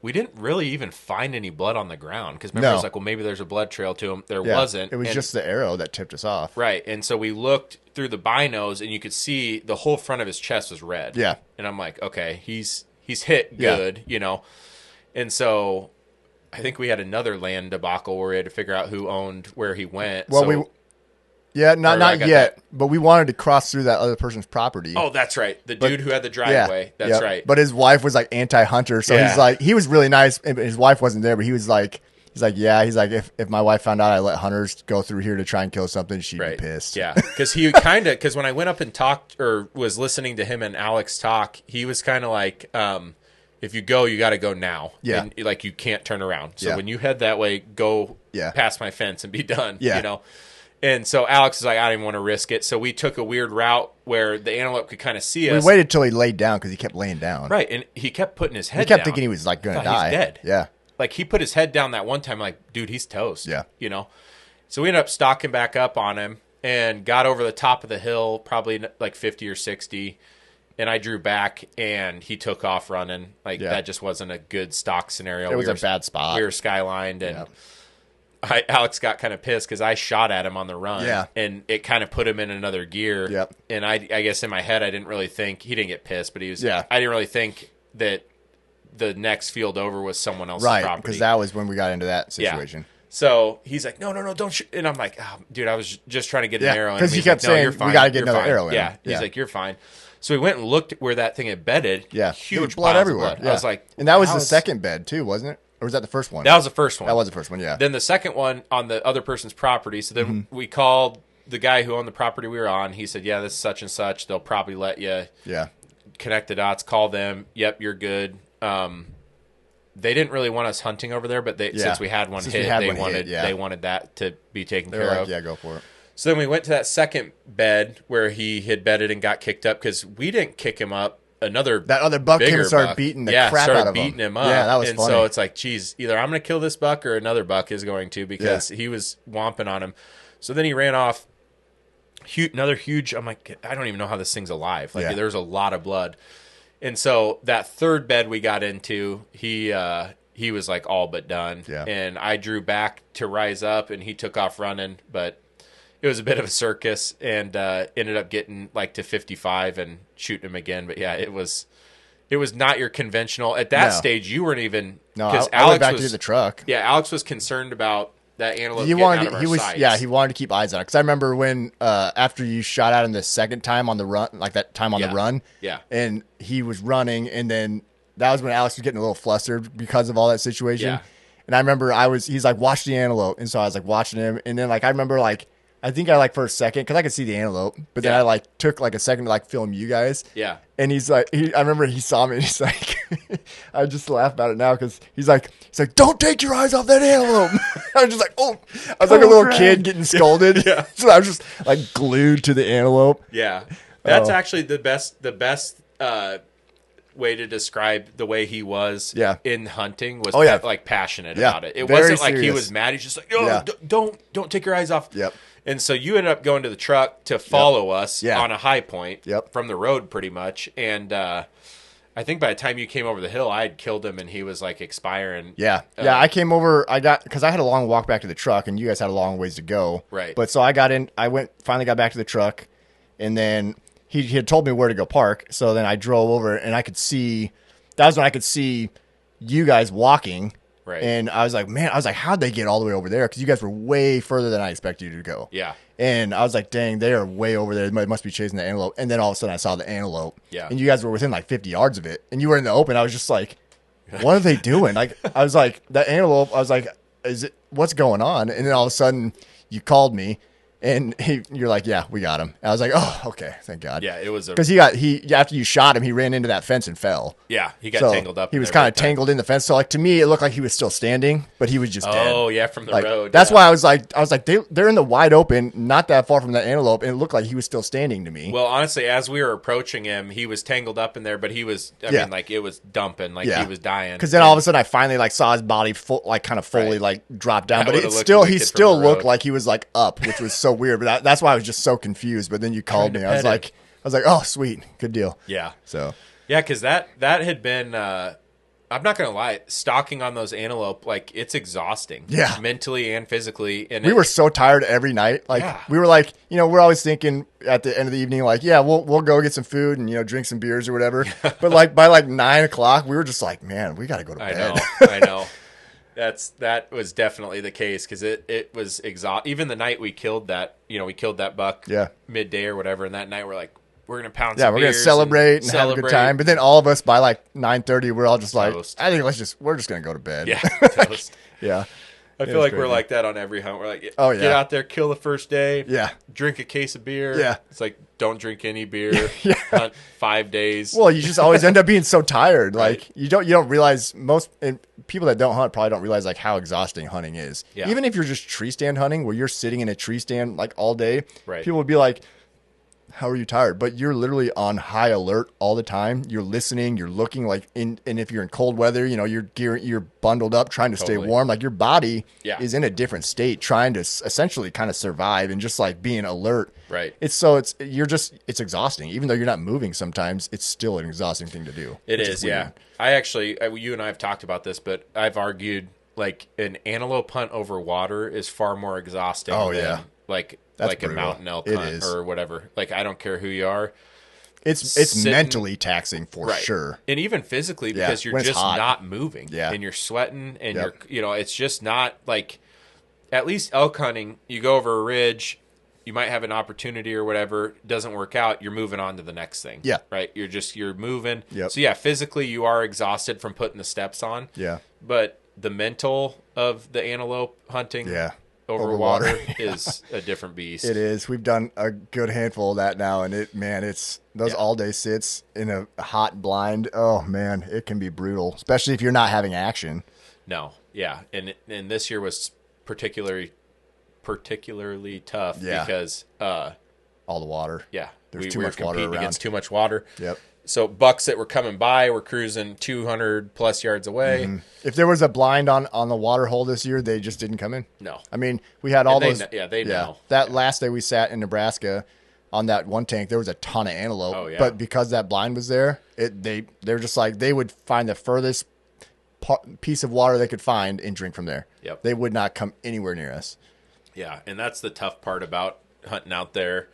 didn't really even find any blood on the ground because remember I was like, well, maybe there's a blood trail to him. There wasn't. It was just the arrow that tipped us off. Right. And so we looked through the binos and you could see the whole front of his chest was red. Yeah. And I'm like, okay, he's hit good, And so I think we had another land debacle where we had to figure out who owned where he went. Well, not yet, but we wanted to cross through that other person's property. Oh, that's right. The dude who had the driveway. That's right. But his wife was like anti-hunter, so he's like, he was really nice. His wife wasn't there, but he was like, he's like, if my wife found out I let hunters go through here to try and kill something, she'd be pissed. Yeah, because when I went up and talked or was listening to him and Alex talk, he was kind of like, if you go, you got to go now. Yeah. And, like you can't turn around. So when you head that way, go past my fence and be done. Yeah. And so Alex is like, I don't even want to risk it. So we took a weird route where the antelope could kind of see us. We waited till he laid down because he kept laying down. Right, and he kept putting his head down. He kept thinking he was like going to die. He's dead. Yeah. Like he put his head down that one time, like, dude, he's toast. Yeah. You know? So we ended up stalking back up on him and got over the top of the hill, probably like 50 or 60. And I drew back and he took off running. Like that just wasn't a good stock scenario. It was a bad spot. We were skylined and Alex got kind of pissed because I shot at him on the run. Yeah. And it kind of put him in another gear. Yep. And I guess in my head, I didn't really think, he didn't get pissed, but he was, Yeah. I didn't really think that the next field over was someone else's Right, property. because that was when we got into that situation. Yeah. So he's like, no, don't shoot. And I'm like, oh, dude, I was just trying to get an arrow in. Because he He's kept like, no, saying, you're fine. we got to get You're another fine. arrow in. Yeah. He's like, you're fine. So we went and looked where that thing had bedded. Yeah. Huge There was blood piles everywhere. of blood. Yeah. I was like, and that was the second bed too, wasn't it? Or was that the first one? That was the first one. That was the first one, yeah. Then the second one on the other person's property. So then we called the guy who owned the property we were on. He said, yeah, this is such and such. They'll probably let you connect the dots, call them. Yep, you're good. They didn't really want us hunting over there, but since we had one hit, they wanted that to be taken care of. Yeah, go for it. So then we went to that second bed where he had bedded and got kicked up because we didn't kick him up. That other buck came and started beating the crap out of him. Beating him up. Yeah, that was funny. So it's like, geez, either I'm going to kill this buck or another buck is going to because he was whomping on him. So then he ran off. Another huge. I'm like, I don't even know how this thing's alive. Like there's a lot of blood. And so that third bed we got into, he was like all but done. Yeah. And I drew back to rise up, and he took off running. But it was a bit of a circus, and ended up getting like to 55 and shooting him again. But yeah, it was not your conventional. At that stage, you weren't even because I went back to the truck. Yeah, Alex was concerned about that antelope. He wanted to keep eyes on it because I remember when after you shot at him the second time on the run, like that time on the run, and he was running, and then that was when Alex was getting a little flustered because of all that situation. Yeah. And I remember he's like, watch the antelope, and so I was like watching him, and then like I remember like I think I like for a second because I could see the antelope, but then I like took like a second to like film you guys. Yeah. And he's like, I remember he saw me and he's like, I just laugh about it now because he's like, don't take your eyes off that antelope. I was just like, I was like a little kid getting scolded. Yeah. So I was just like glued to the antelope. Yeah. That's actually the best way to describe the way he was in hunting was like passionate about it. It wasn't like he was mad. He's just like, don't take your eyes off. Yep. And so you ended up going to the truck to follow us on a high point from the road pretty much. And I think by the time you came over the hill, I had killed him and he was like expiring. Yeah. I came over, because I had a long walk back to the truck and you guys had a long ways to go. Right. But so finally got back to the truck, and then he had told me where to go park. So then I drove over and that was when I could see you guys walking. Right. And I was like, how'd they get all the way over there? Because you guys were way further than I expected you to go. Yeah. And I was like, dang, they are way over there. They must be chasing the antelope. And then all of a sudden I saw the antelope. Yeah. And you guys were within like 50 yards of it. And you were in the open. I was just like, what are they doing? Like, I was like, that antelope, I was like, what's going on? And then all of a sudden you called me. And you're like, yeah, we got him. And I was like, oh, okay, thank God. Yeah, it was because after you shot him, he ran into that fence and fell. Yeah, he got tangled up. He was kind of tangled in the fence. So like to me, it looked like he was still standing, but he was just dead. Oh yeah, from the road. That's why I was like, they're in the wide open, not that far from that antelope, and it looked like he was still standing to me. Well, honestly, as we were approaching him, he was tangled up in there, but he was, I mean, like it was dumping, like he was dying. Because then all of a sudden, I finally like saw his body kind of fully like drop down, but he still looked like he was like up, which was so weird. But that's why I was just so confused. But then you called me. I was like, oh, sweet, good deal. Yeah. So yeah, because that had been. I'm not gonna lie, stalking on those antelope, like it's exhausting. Yeah. Mentally and physically. And we were so tired every night. Like we were like, we're always thinking at the end of the evening, like, yeah, we'll go get some food and drink some beers or whatever. But like by like 9 o'clock, we were just like, man, we got to go to bed. I know. That was definitely the case because it was even the night we killed that buck midday or whatever, and that night we're like, we're gonna pound some beers, we're gonna celebrate and have a good time. But then all of us by like 9:30, we're all just like, toast. I think we're just gonna go to bed. Yeah, toast. Yeah. I feel like we're like that on every hunt. We're like, oh, yeah. Get out there, kill the first day. Yeah. Drink a case of beer. Yeah. It's like, don't drink any beer. Yeah. Hunt 5 days. Well, you just always end up being so tired. Right. Like you don't realize and people that don't hunt probably don't realize like how exhausting hunting is. Yeah. Even if you're just tree stand hunting where you're sitting in a tree stand like all day, right. people would be like, how are you tired? But you're literally on high alert all the time. You're listening, you're looking and if you're in cold weather, you're bundled up trying to stay warm. Like your body is in a different state, trying to essentially kind of survive and just like being alert. Right. It's exhausting. Even though you're not moving sometimes, it's still an exhausting thing to do. It is, yeah. I actually, you and I have talked about this, but I've argued like an antelope hunt over water is far more exhausting than That's like brutal. a mountain elk hunt or whatever. Like, I don't care who you are. It's mentally taxing for sure. And even physically, because you're just not moving. Yeah. And you're sweating and it's just not like, at least elk hunting, you go over a ridge, you might have an opportunity or whatever, doesn't work out, you're moving on to the next thing. Yeah. Right? You're moving. Yep. So yeah, physically you are exhausted from putting the steps on. Yeah. But the mental of the antelope hunting over water is a different beast. It is. We've done a good handful of that now, and it's those all day sits in a hot blind. Oh man, it can be brutal, especially if you're not having action. No. Yeah. And this year was particularly tough because all the water. Yeah. There's we were competing against too much water. Yep. So bucks that were coming by were cruising 200 plus yards away. Mm-hmm. If there was a blind on the water hole this year, they just didn't come in. No. I mean, we had all those. They know. That last day we sat in Nebraska on that one tank, there was a ton of antelope. Oh, yeah. But because that blind was there, they're just like, they would find the furthest piece of water they could find and drink from there. Yep. They would not come anywhere near us. Yeah, and that's the tough part about hunting out there.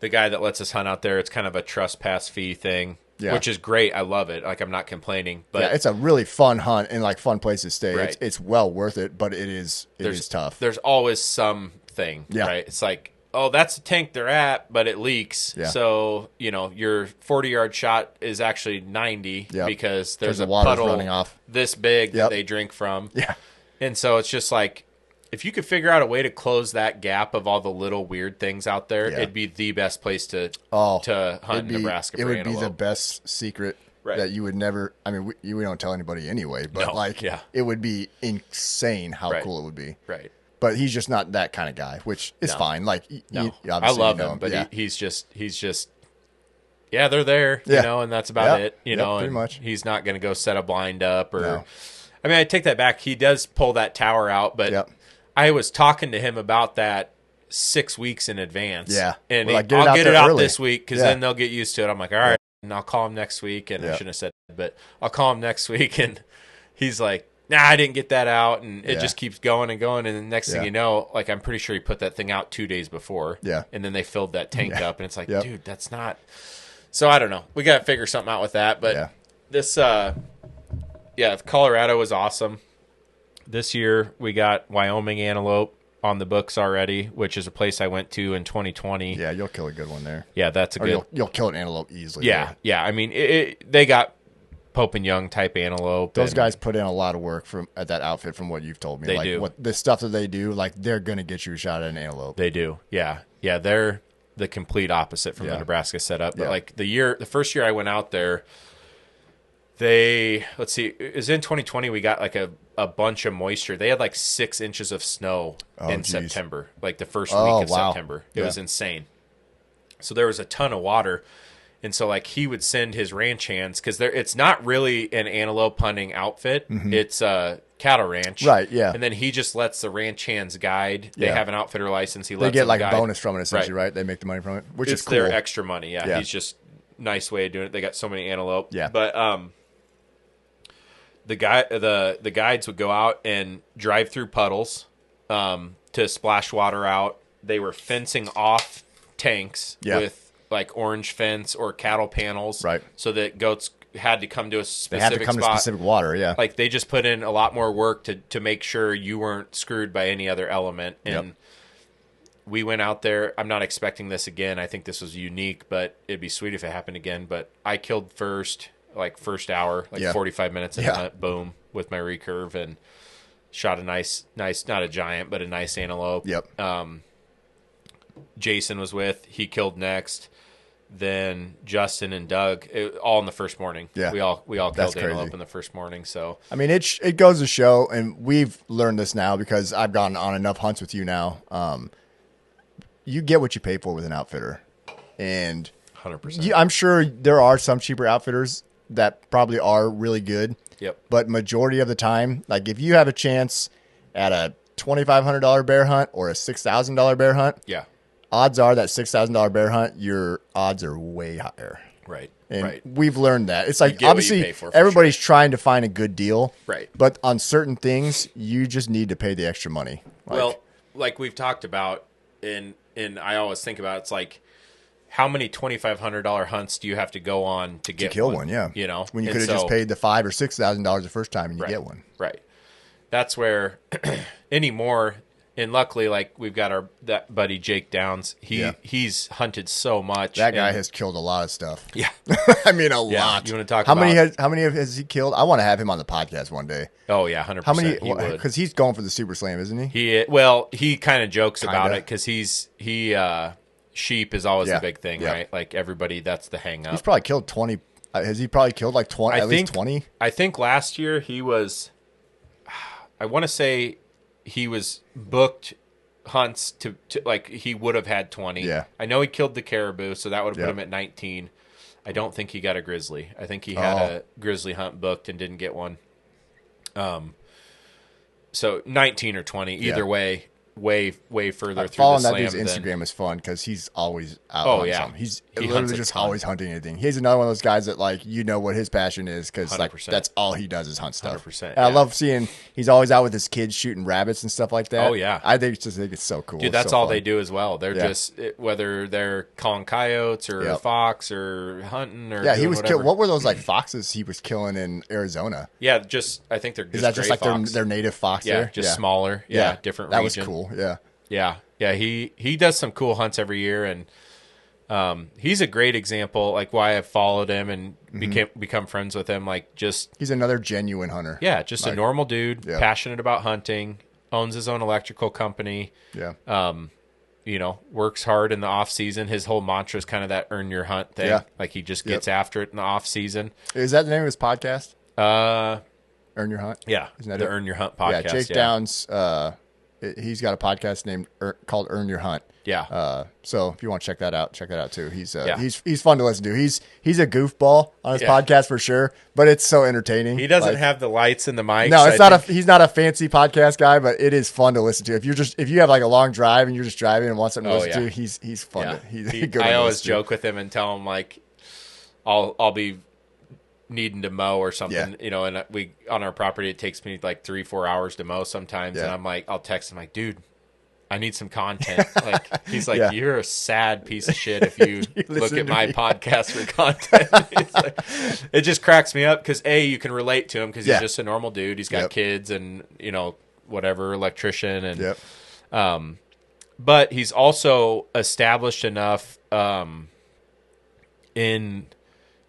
The guy that lets us hunt out there, it's kind of a trespass fee thing, which is great. I love it. Like, I'm not complaining. But it's a really fun hunt and like fun place to stay. Right. It's well worth it, but it is tough. There's always something, right? It's like, oh, that's the tank they're at, but it leaks. Yeah. So, your 40-yard shot is actually 90 because there's a puddle running off this big that they drink from. Yeah. And so it's just like, if you could figure out a way to close that gap of all the little weird things out there, it'd be the best place to hunt in Nebraska for antelope. It would be the best secret that you would never. I mean, we don't tell anybody anyway, but it would be insane how cool it would be. Right. But he's just not that kind of guy, which is fine. Like, I love him, but he's just. Yeah, they're there, and that's about it. Pretty much. He's not going to go set a blind up or. No. I mean, I take that back. He does pull that tower out, but I was talking to him about that 6 weeks in advance. Yeah. And I'll get it out this week because then they'll get used to it. I'm like, all right. And I'll call him next week. And I shouldn't have said that, but I'll call him next week. And he's like, nah, I didn't get that out. And it just keeps going and going. And the next thing you know, like, I'm pretty sure he put that thing out 2 days before. Yeah. And then they filled that tank up. And it's like, dude, that's not. So I don't know. We got to figure something out with that. But this, Colorado was awesome. This year, we got Wyoming antelope on the books already, which is a place I went to in 2020. Yeah, you'll kill a good one there. Yeah, that's a good. You'll kill an antelope easily. Yeah, there. yeah. I mean, they got Pope and Young type antelope. Those guys put in a lot of work at that outfit, from what you've told me. They do. The stuff that they do, like, they're gonna get you a shot at an antelope. They do. Yeah, yeah. They're the complete opposite from the Nebraska setup. But like the first year I went out there. Let's see, it was in 2020. We got like a bunch of moisture. They had like 6 inches of snow in September, like the first week of September. It was insane. So there was a ton of water. And so like he would send his ranch hands because it's not really an antelope hunting outfit. Mm-hmm. It's a cattle ranch. Right, yeah. And then he just lets the ranch hands guide. They have an outfitter license. They get like a bonus from it essentially, right? They make the money from it, which is cool. It's their extra money. Yeah. He's just nice way of doing it. They got so many antelope. Yeah. But, the guides would go out and drive through puddles to splash water out. They were fencing off tanks with like orange fence or cattle panels, right? So that goats had to come to a specific spot. They had to come to specific water, yeah. Like they just put in a lot more work to make sure you weren't screwed by any other element. And we went out there. I'm not expecting this again. I think this was unique, but it'd be sweet if it happened again. But I killed first hour, 45 minutes in the hunt, boom, with my recurve. And Shot a nice, not a giant, but a nice antelope. Yep. Jason was with. He killed next. Then Justin and Doug, all in the first morning. Yeah. We all killed That's antelope crazy. in the first morning. So I mean, it goes to show, and we've learned this now because I've gone on enough hunts with you now. You get what you pay for with an outfitter, and 100%. I'm sure there are some cheaper outfitters that probably are really good. Yep. But majority of the time, like if you have a chance at a $2,500 bear hunt or a $6,000 bear hunt, Yeah. odds are that $6,000 bear hunt, your odds are way higher. Right. And right. we've learned that. It's like, get what you obviously, pay for everybody's trying to find a good deal. Right. But on certain things, you just need to pay the extra money. Well, like we've talked about, and I always think about, it's like, how many $2,500 hunts do you have to go on to get kill one? Yeah. You know, when you could have just paid the $5,000 or $6,000 the first time and you get one. Right. That's where anymore. And luckily, like we've got that buddy Jake Downs. He's hunted so much. That guy has killed a lot of stuff. Yeah. I mean, a lot. You want to talk how about many has he killed? I want to have him on the podcast one day. Oh yeah, 100%. How many? Because he's going for the Super Slam, isn't he? He kind of jokes about it because sheep is always a big thing, right? Like everybody, that's the hang up. He's probably killed 20. Has he probably killed like 20? At least 20. I think last year he was. I want to say he was booked hunts to like he would have had 20. Yeah. I know he killed the caribou, so that would have put him at 19. I don't think he got a grizzly. I think he had a grizzly hunt booked and didn't get one. So 19 or 20, either way, way further through the Following that slam. dude's Instagram is fun because he's always out. Oh, hunting yeah. something. He's He hunts literally a just ton. always hunting anything. He's another one of those guys that like what his passion is because like 100%. that's all he does is hunt stuff. 100%, And I yeah. love seeing he's always out with his kids shooting rabbits and stuff like that. Oh, yeah. I think it's so cool. Dude, It's that's so all fun. they do as well. They're just whether they're calling coyotes or fox or hunting or Yeah, he doing was whatever. what were those like foxes he was killing in Arizona? Yeah, I think they're just Is that just gray like fox. their native fox Yeah, there? just smaller. Yeah, different that region. was cool. Yeah. Yeah. He does some cool hunts every year, and he's a great example. Like why I've followed him and become friends with him. Like He's another genuine hunter. Yeah, just a normal dude, Yeah. passionate about hunting, owns his own electrical company. Yeah. Works hard in the off season. His whole mantra is kind of that earn your hunt thing. Yeah. Like he just gets after it in the off season. Is that the name of his podcast? Earn Your Hunt? Yeah, Isn't that the it? Earn Your Hunt podcast. Yeah, Jake Downs. He's got a podcast called Earn Your Hunt. Yeah. So if you want to check that out too. He's Yeah. he's fun to listen to. He's a goofball on his podcast for sure, but it's so entertaining. He doesn't have the lights and the mics. No, he's not a fancy podcast guy, but it is fun to listen to. If you have like a long drive and you're just driving and want something to listen to, he's fun. Yeah. He's a good. I always joke with him and tell him like, I'll be needing to mow or something, and we on our property it takes me like 3-4 hours to mow sometimes, and I'm like, I'll text him like, dude, I need some content. Like he's like, you're a sad piece of shit if you look at my podcast for content. It's like, it just cracks me up because you can relate to him because he's just a normal dude. He's got kids and whatever, electrician and but he's also established enough in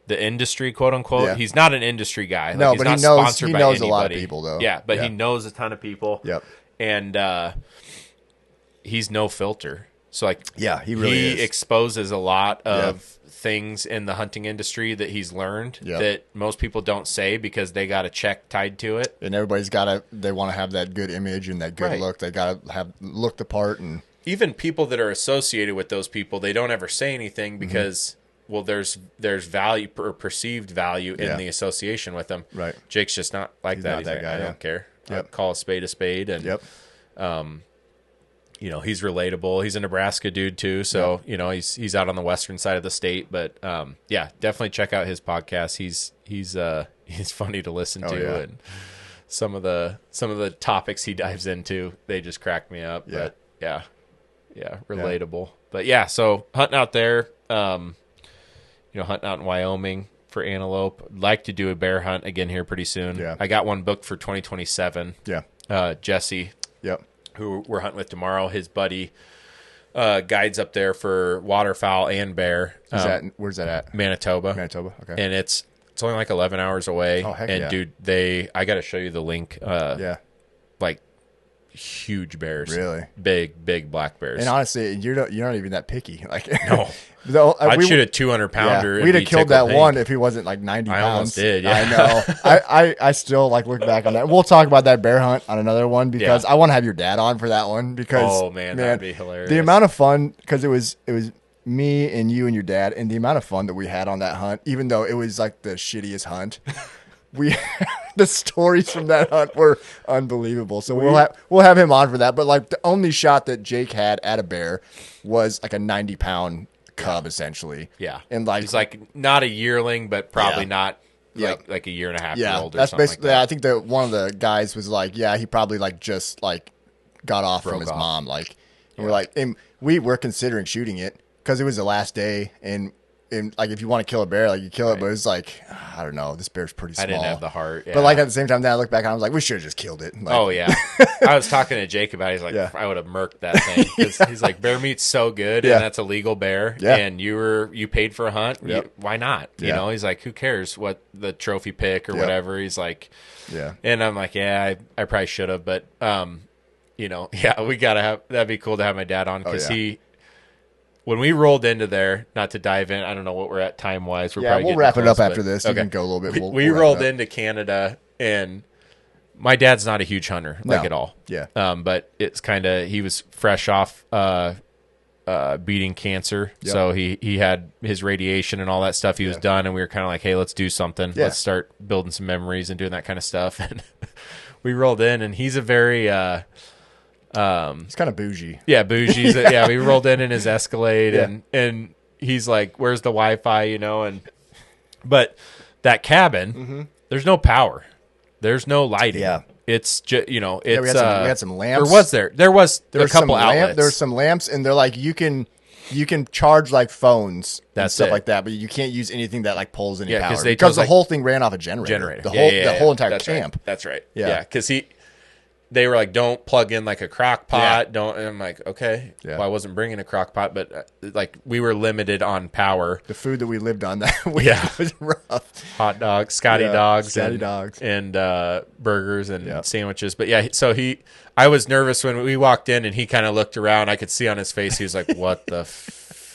the industry, quote unquote. Yeah. He's not an industry guy. No, he's but not he knows sponsored by a anybody. lot of people though. Yeah, but he knows a ton of people. Yep. And he's no filter. So like he really is. Exposes a lot of things in the hunting industry that he's learned that most people don't say because they got a check tied to it. And everybody's they want to have that good image and that good look. They got to have looked the part. And even people that are associated with those people, they don't ever say anything because well, there's value or perceived value in the association with them. Right. Jake's just not like that. He's that like, guy, I don't care. I'll call a spade, and he's relatable. He's a Nebraska dude too, so he's out on the western side of the state. But definitely check out his podcast. He's funny to listen to, and some of the topics he dives into, they just crack me up. Yeah. But relatable. But so hunting out there, hunting out in Wyoming for antelope. Like to do a bear hunt again here pretty soon. Yeah. I got one booked for 2027. Yeah. Jesse. Yep. Who we're hunting with tomorrow. His buddy guides up there for waterfowl and bear. Where's that at? Manitoba. Okay. And it's only like 11 hours away. Oh, heck and yeah. dude, I got to show you the link. like huge bears. Really? Big black bears. And honestly, you're not even that picky. Like, no. I'd shoot a 200-pounder. We'd have killed that one if he wasn't like 90 pounds. I almost did, yeah. I know. I still like look back on that. We'll talk about that bear hunt on another one because I want to have your dad on for that one because that'd be hilarious. The amount of fun, because it was me and you and your dad, and the amount of fun that we had on that hunt, even though it was like the shittiest hunt. The stories from that hunt were unbelievable. So we'll have him on for that. But like the only shot that Jake had at a bear was like a 90-pound cub, essentially. Yeah, and like he's like not a yearling, but probably not like a year and a half year old. Or that's something basically. Like that. I think that one of the guys was like, he probably like just like got off from his mom, like, and we're like, and we were considering shooting it because it was the last day, and like if you want to kill a bear, like you kill it, but it's like I don't know, this bear's pretty small. I didn't have the heart, but like at the same time, then I look back and I was like, we should have just killed it. Like, oh yeah, I was talking to Jake about it. He's like, I would have murked that thing. He's like, bear meat's so good, and that's a legal bear, and you paid for a hunt. Why not? You know, he's like, who cares what the trophy pick or whatever? He's like, and I'm like, I probably should have, but we gotta have. That'd be cool to have my dad on because when we rolled into there, not to dive in, I don't know what we're at time wise. We'll wrap it up after this. You can go a little bit. We rolled into Canada, and my dad's not a huge hunter, at all. Yeah. But it's kind of, he was fresh off beating cancer, so he had his radiation and all that stuff. He was done, and we were kind of like, hey, let's do something. Yeah. Let's start building some memories and doing that kind of stuff. And we rolled in, and he's a very it's kind of bougie. Yeah, bougie. We rolled in his Escalade, and he's like, "Where's the Wi-Fi?" But that cabin, there's no power, there's no lighting. Yeah, it's just it's we had some lamps. Or was there? There was a couple outlets. There were some lamps, and they're like you can charge like phones and stuff like that, but you can't use anything that like pulls any power because the whole thing ran off a generator. The whole entire camp. Right. That's right. Yeah, because they were like, don't plug in like a crock pot. Don't. And I'm like, okay. Yeah. Well, I wasn't bringing a crock pot, but like we were limited on power. The food that we lived on that week was rough. Hot dogs, Scotty dogs, and burgers and sandwiches. But I was nervous when we walked in and he kind of looked around. I could see on his face, he was like, what the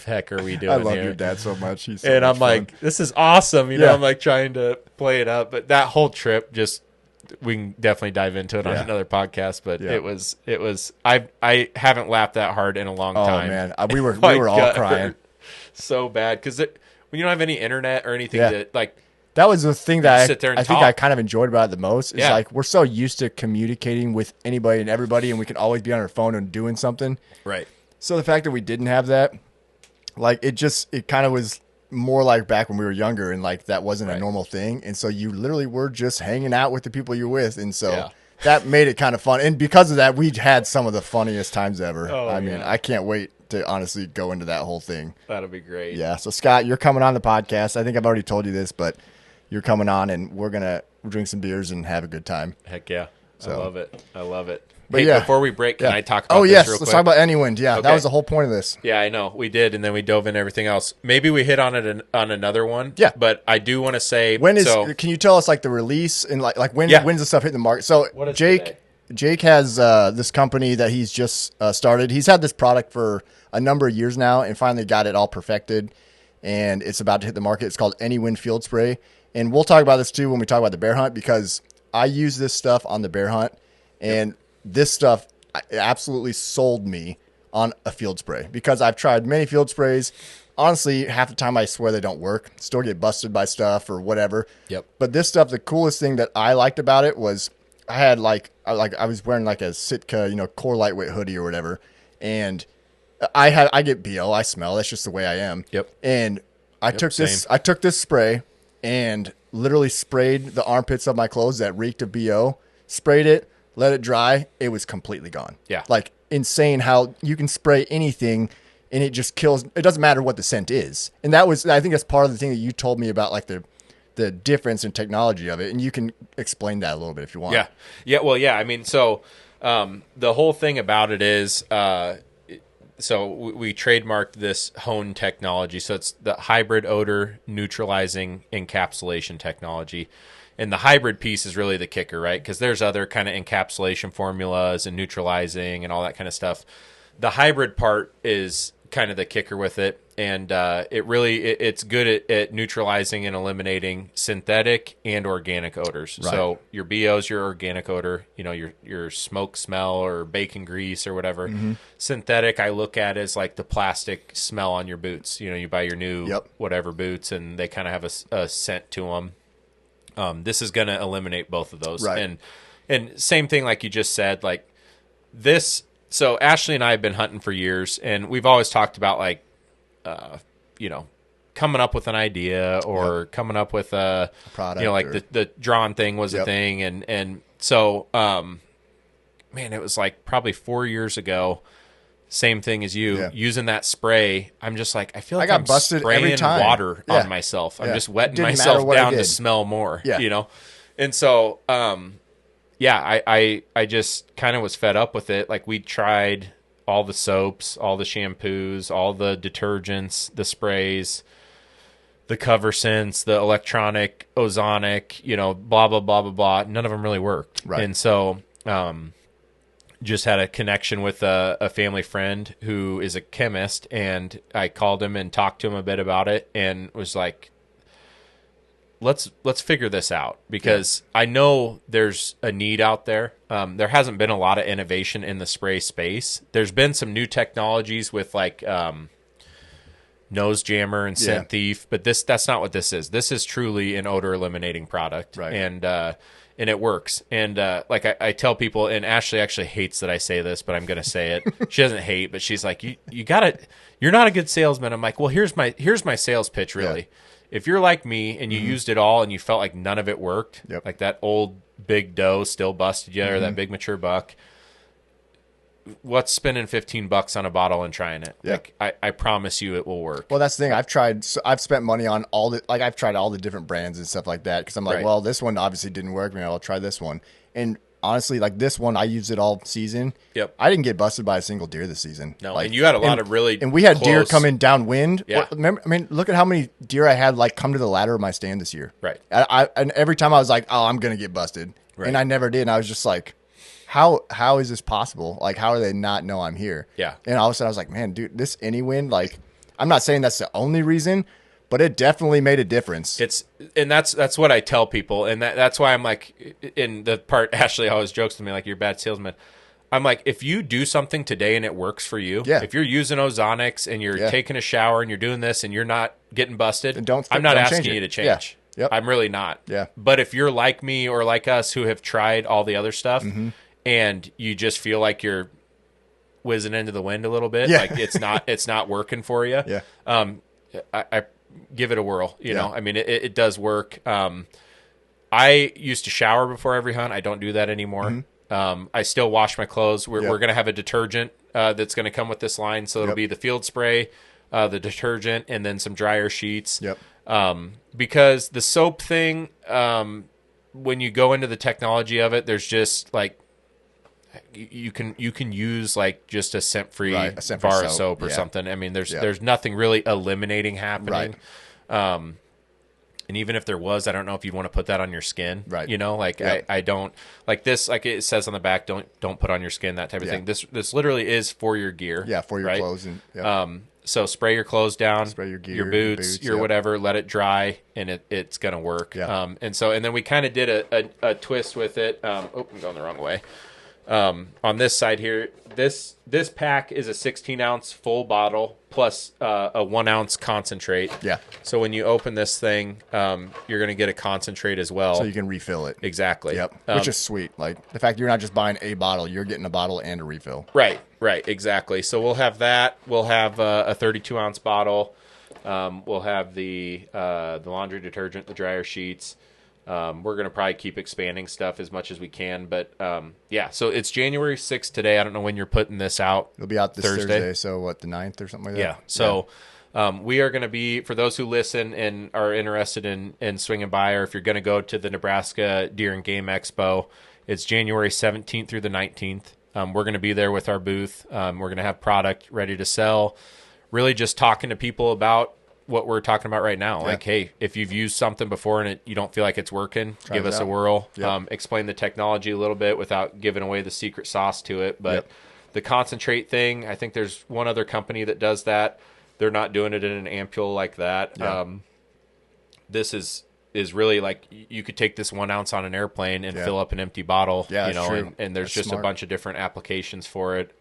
heck are we doing here? I love your dad so much. He's so and much I'm like, this is awesome. I'm like trying to play it up. But that whole trip just, we can definitely dive into it on another podcast, but it was I haven't laughed that hard in a long time. Oh man, we were all crying so bad because when you don't have any internet or anything to like. That was the thing that I think I kind of enjoyed about it the most. Is like we're so used to communicating with anybody and everybody, and we can always be on our phone and doing something. Right. So the fact that we didn't have that, like it kind of was more like back when we were younger and like that wasn't a normal thing. And so you literally were just hanging out with the people you're with. And so that made it kind of fun. And because of that, we had some of the funniest times ever. I mean, I can't wait to honestly go into that whole thing. That'll be great. Yeah. So Scott, you're coming on the podcast. I think I've already told you this, but you're coming on and we're going to drink some beers and have a good time. Heck yeah. So. I love it. But before we break, can I talk about this real quick? Let's talk about Anywind. Yeah, that was the whole point of this. Yeah, I know. We did, and then we dove into everything else. Maybe we hit on it on another one. Yeah. But I do want to say... Can you tell us like the release and like when's the stuff hitting the market? So Jake has this company that he's just started. He's had this product for a number of years now and finally got it all perfected, and it's about to hit the market. It's called Anywind Field Spray. And we'll talk about this too when we talk about the bear hunt because I use this stuff on the bear hunt, and this stuff absolutely sold me on a field spray because I've tried many field sprays. Honestly, half the time I swear they don't work. Still get busted by stuff or whatever. Yep. But this stuff, the coolest thing that I liked about it was I had I was wearing like a Sitka, core lightweight hoodie or whatever, and I get BO. I smell. That's just the way I am. Yep. And I took this spray and literally sprayed the armpits of my clothes that reeked of BO. Sprayed it. Let it dry. It was completely gone. Yeah. Like insane how you can spray anything and it just kills. It doesn't matter what the scent is. And I think that's part of the thing that you told me about, like the difference in technology of it. And you can explain that a little bit if you want. Yeah. Yeah. Well, yeah. I mean, so the whole thing about it is, so we trademarked this Hone technology. So it's the hybrid odor neutralizing encapsulation technology. And the hybrid piece is really the kicker, right? Because there's other kind of encapsulation formulas and neutralizing and all that kind of stuff. The hybrid part is kind of the kicker with it, and it's good at neutralizing and eliminating synthetic and organic odors. Right. So your BO's your organic odor, your smoke smell or bacon grease or whatever. Synthetic I look at as like the plastic smell on your boots. You buy your new whatever boots and they kind of have a scent to them. This is going to eliminate both of those. Right. And same thing like you just said, like this. So Ashley and I have been hunting for years, and we've always talked about like, coming up with an idea or coming up with a product, like the drawn thing was a thing. And so, man, it was like probably 4 years ago, same thing as you using that spray. I'm just like, I feel like I'm busted spraying every time. water on myself. I'm just wetting Didn't myself matter what I down to did. smell more, Yeah. And so, I just kind of was fed up with it. Like we tried all the soaps, all the shampoos, all the detergents, the sprays, the cover scents, the electronic, ozonic, blah, blah, blah, blah, blah. None of them really worked. Right. And so just had a connection with a family friend who is a chemist, and I called him and talked to him a bit about it and was like, let's figure this out, because I know there's a need out there. There hasn't been a lot of innovation in the spray space. There's been some new technologies with like nose jammer and scent thief, but that's not what this is. This is truly an odor eliminating product, right? And it works. And like I tell people, and Ashley actually hates that I say this, but I'm going to say it. She doesn't hate, but she's like, you got it. You're not a good salesman. I'm like, well, here's my sales pitch, really. Yeah. If you're like me and you used it all and you felt like none of it worked, like that old big doe still busted you, or that big mature buck, what's spending $15 on a bottle and trying it? Yeah. Like, I promise you it will work. Well, that's the thing. I've spent money on I've tried all the different brands and stuff like that, because I'm like, well, this one obviously didn't work. Maybe I'll try this one. And honestly, like this one, I used it all season. Yep. I didn't get busted by a single deer this season. No, like, and you had a lot of really and we had close deer coming downwind. Yeah. Remember, I mean, look at how many deer I had like come to the ladder of my stand this year. Right. And every time I was like, oh, I'm gonna get busted, and I never did. And I was just like, how is this possible? Like, how do they not know I'm here? Yeah. And all of a sudden I was like, man, dude, this Anywind, like, I'm not saying that's the only reason, but it definitely made a difference. That's what I tell people, and that's why I'm like, in the part Ashley always jokes to me like, you're a bad salesman. I'm like, if you do something today and it works for you, if you're using ozonics and you're taking a shower and you're doing this and you're not getting busted, I'm not asking you to change. Yeah. Yep. I'm really not. Yeah. But if you're like me or like us who have tried all the other stuff and you just feel like you're whizzing into the wind a little bit, like it's not working for you. Yeah. I give it a whirl. You know, I mean, it does work. I used to shower before every hunt. I don't do that anymore. I still wash my clothes. We're going to have a detergent that's going to come with this line. So it'll be the field spray, the detergent, and then some dryer sheets. Yep. Because the soap thing, when you go into the technology of it, there's just like, you can use like just a scent-free bar of soap or something. I mean, there's nothing really eliminating happening. Right. And even if there was, I don't know if you'd want to put that on your skin. Right. You know, like I don't like this, like it says on the back, don't put on your skin, that type of thing. This literally is for your gear. Yeah. For your clothes. And so spray your clothes down, spray your gear, your boots, your whatever, let it dry, and it's going to work. Yeah. And then we kind of did a twist with it. I'm going the wrong way. On this side here, this pack is a 16-ounce full bottle plus a 1-ounce concentrate. Yeah. So when you open this thing, you're going to get a concentrate as well. So you can refill it. Exactly. Yep. Which is sweet. Like the fact you're not just buying a bottle, you're getting a bottle and a refill. Right. Exactly. So we'll have that. We'll have a 32-ounce bottle. We'll have the laundry detergent, the dryer sheets. We're going to probably keep expanding stuff as much as we can. But, so it's January 6th today. I don't know when you're putting this out. It'll be out this Thursday. So, what, the 9th or something like that? Yeah. So we are going to be, for those who listen and are interested in swinging by, or if you're going to go to the Nebraska Deer and Game Expo, it's January 17th through the 19th. We're going to be there with our booth. We're going to have product ready to sell. Really just talking to people about what we're talking about right now. Like, hey, if you've used something before and you don't feel like it's working, give us a whirl. Explain the technology a little bit without giving away the secret sauce to it. But the concentrate thing, I think there's one other company that does that. They're not doing it in an ampule like that. This is really like you could take this 1 ounce on an airplane and fill up an empty bottle, and there's just smart. A bunch of different applications for it.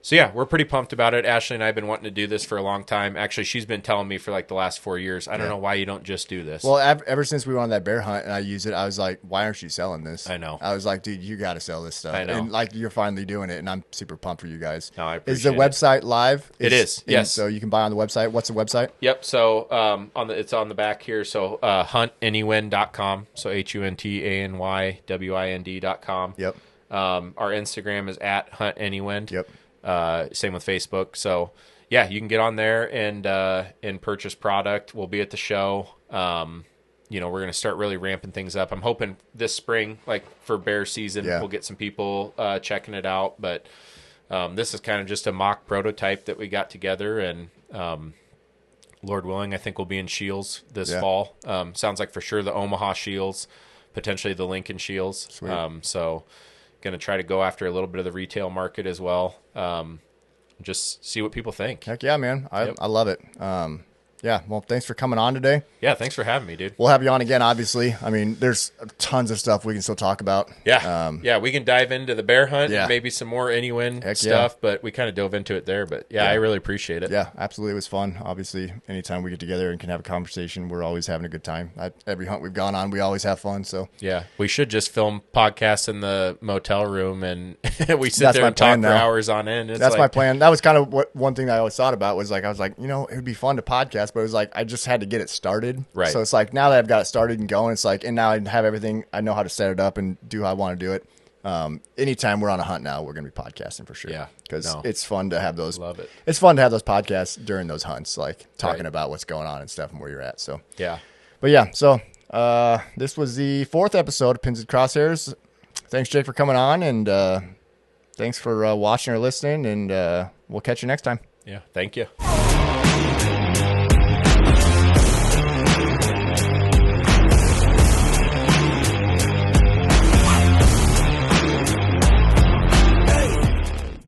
So yeah, we're pretty pumped about it. Ashley and I have been wanting to do this for a long time. Actually, she's been telling me for like the last 4 years, I don't know why you don't just do this. Well, ever since we went on that bear hunt and I used it, I was like, why aren't you selling this? I know. I was like, dude, you got to sell this stuff. I know. And like, you're finally doing it, and I'm super pumped for you guys. No, I appreciate Is the website live? It is, yes. So you can buy on the website. What's the website? Yep. So it's on the back here. So huntanywind.com. So HUNTANYWIND.com. Yep. Our Instagram is at huntanywind. Yep. Same with Facebook. So yeah, you can get on there and purchase product. We'll be at the show. We're going to start really ramping things up. I'm hoping this spring, like for bear season, we'll get some people checking it out. But this is kind of just a mock prototype that we got together, and Lord willing, I think we'll be in Shields this fall. Sounds like for sure the Omaha Shields, potentially the Lincoln Shields. So going to try to go after a little bit of the retail market as well. Just see what people think. Heck yeah, man. I love it. Yeah, well, thanks for coming on today. Yeah, thanks for having me, dude. We'll have you on again, obviously. I mean, there's tons of stuff we can still talk about. Yeah, we can dive into the bear hunt and maybe some more Anywind stuff, but we kind of dove into it there. But I really appreciate it. Yeah, absolutely. It was fun. Obviously, anytime we get together and can have a conversation, we're always having a good time. Every hunt we've gone on, we always have fun. So yeah, we should just film podcasts in the motel room, and we sit there and talk for hours on end. That's my plan. That was kind of one thing that I always thought about was like, I was like, it would be fun to podcast, but it was like, I just had to get it started. Right. So it's like, now that I've got it started and going, it's like, and now I have everything, I know how to set it up and do how I want to do it. Anytime we're on a hunt now, we're going to be podcasting for sure. Yeah. Because it's fun to have those. Love it. It's fun to have those podcasts during those hunts, like talking about what's going on and stuff and where you're at. So, yeah. But yeah, so this was the 4th episode of Pins and Crosshairs. Thanks, Jake, for coming on, and thanks for watching or listening, and we'll catch you next time. Yeah. Thank you.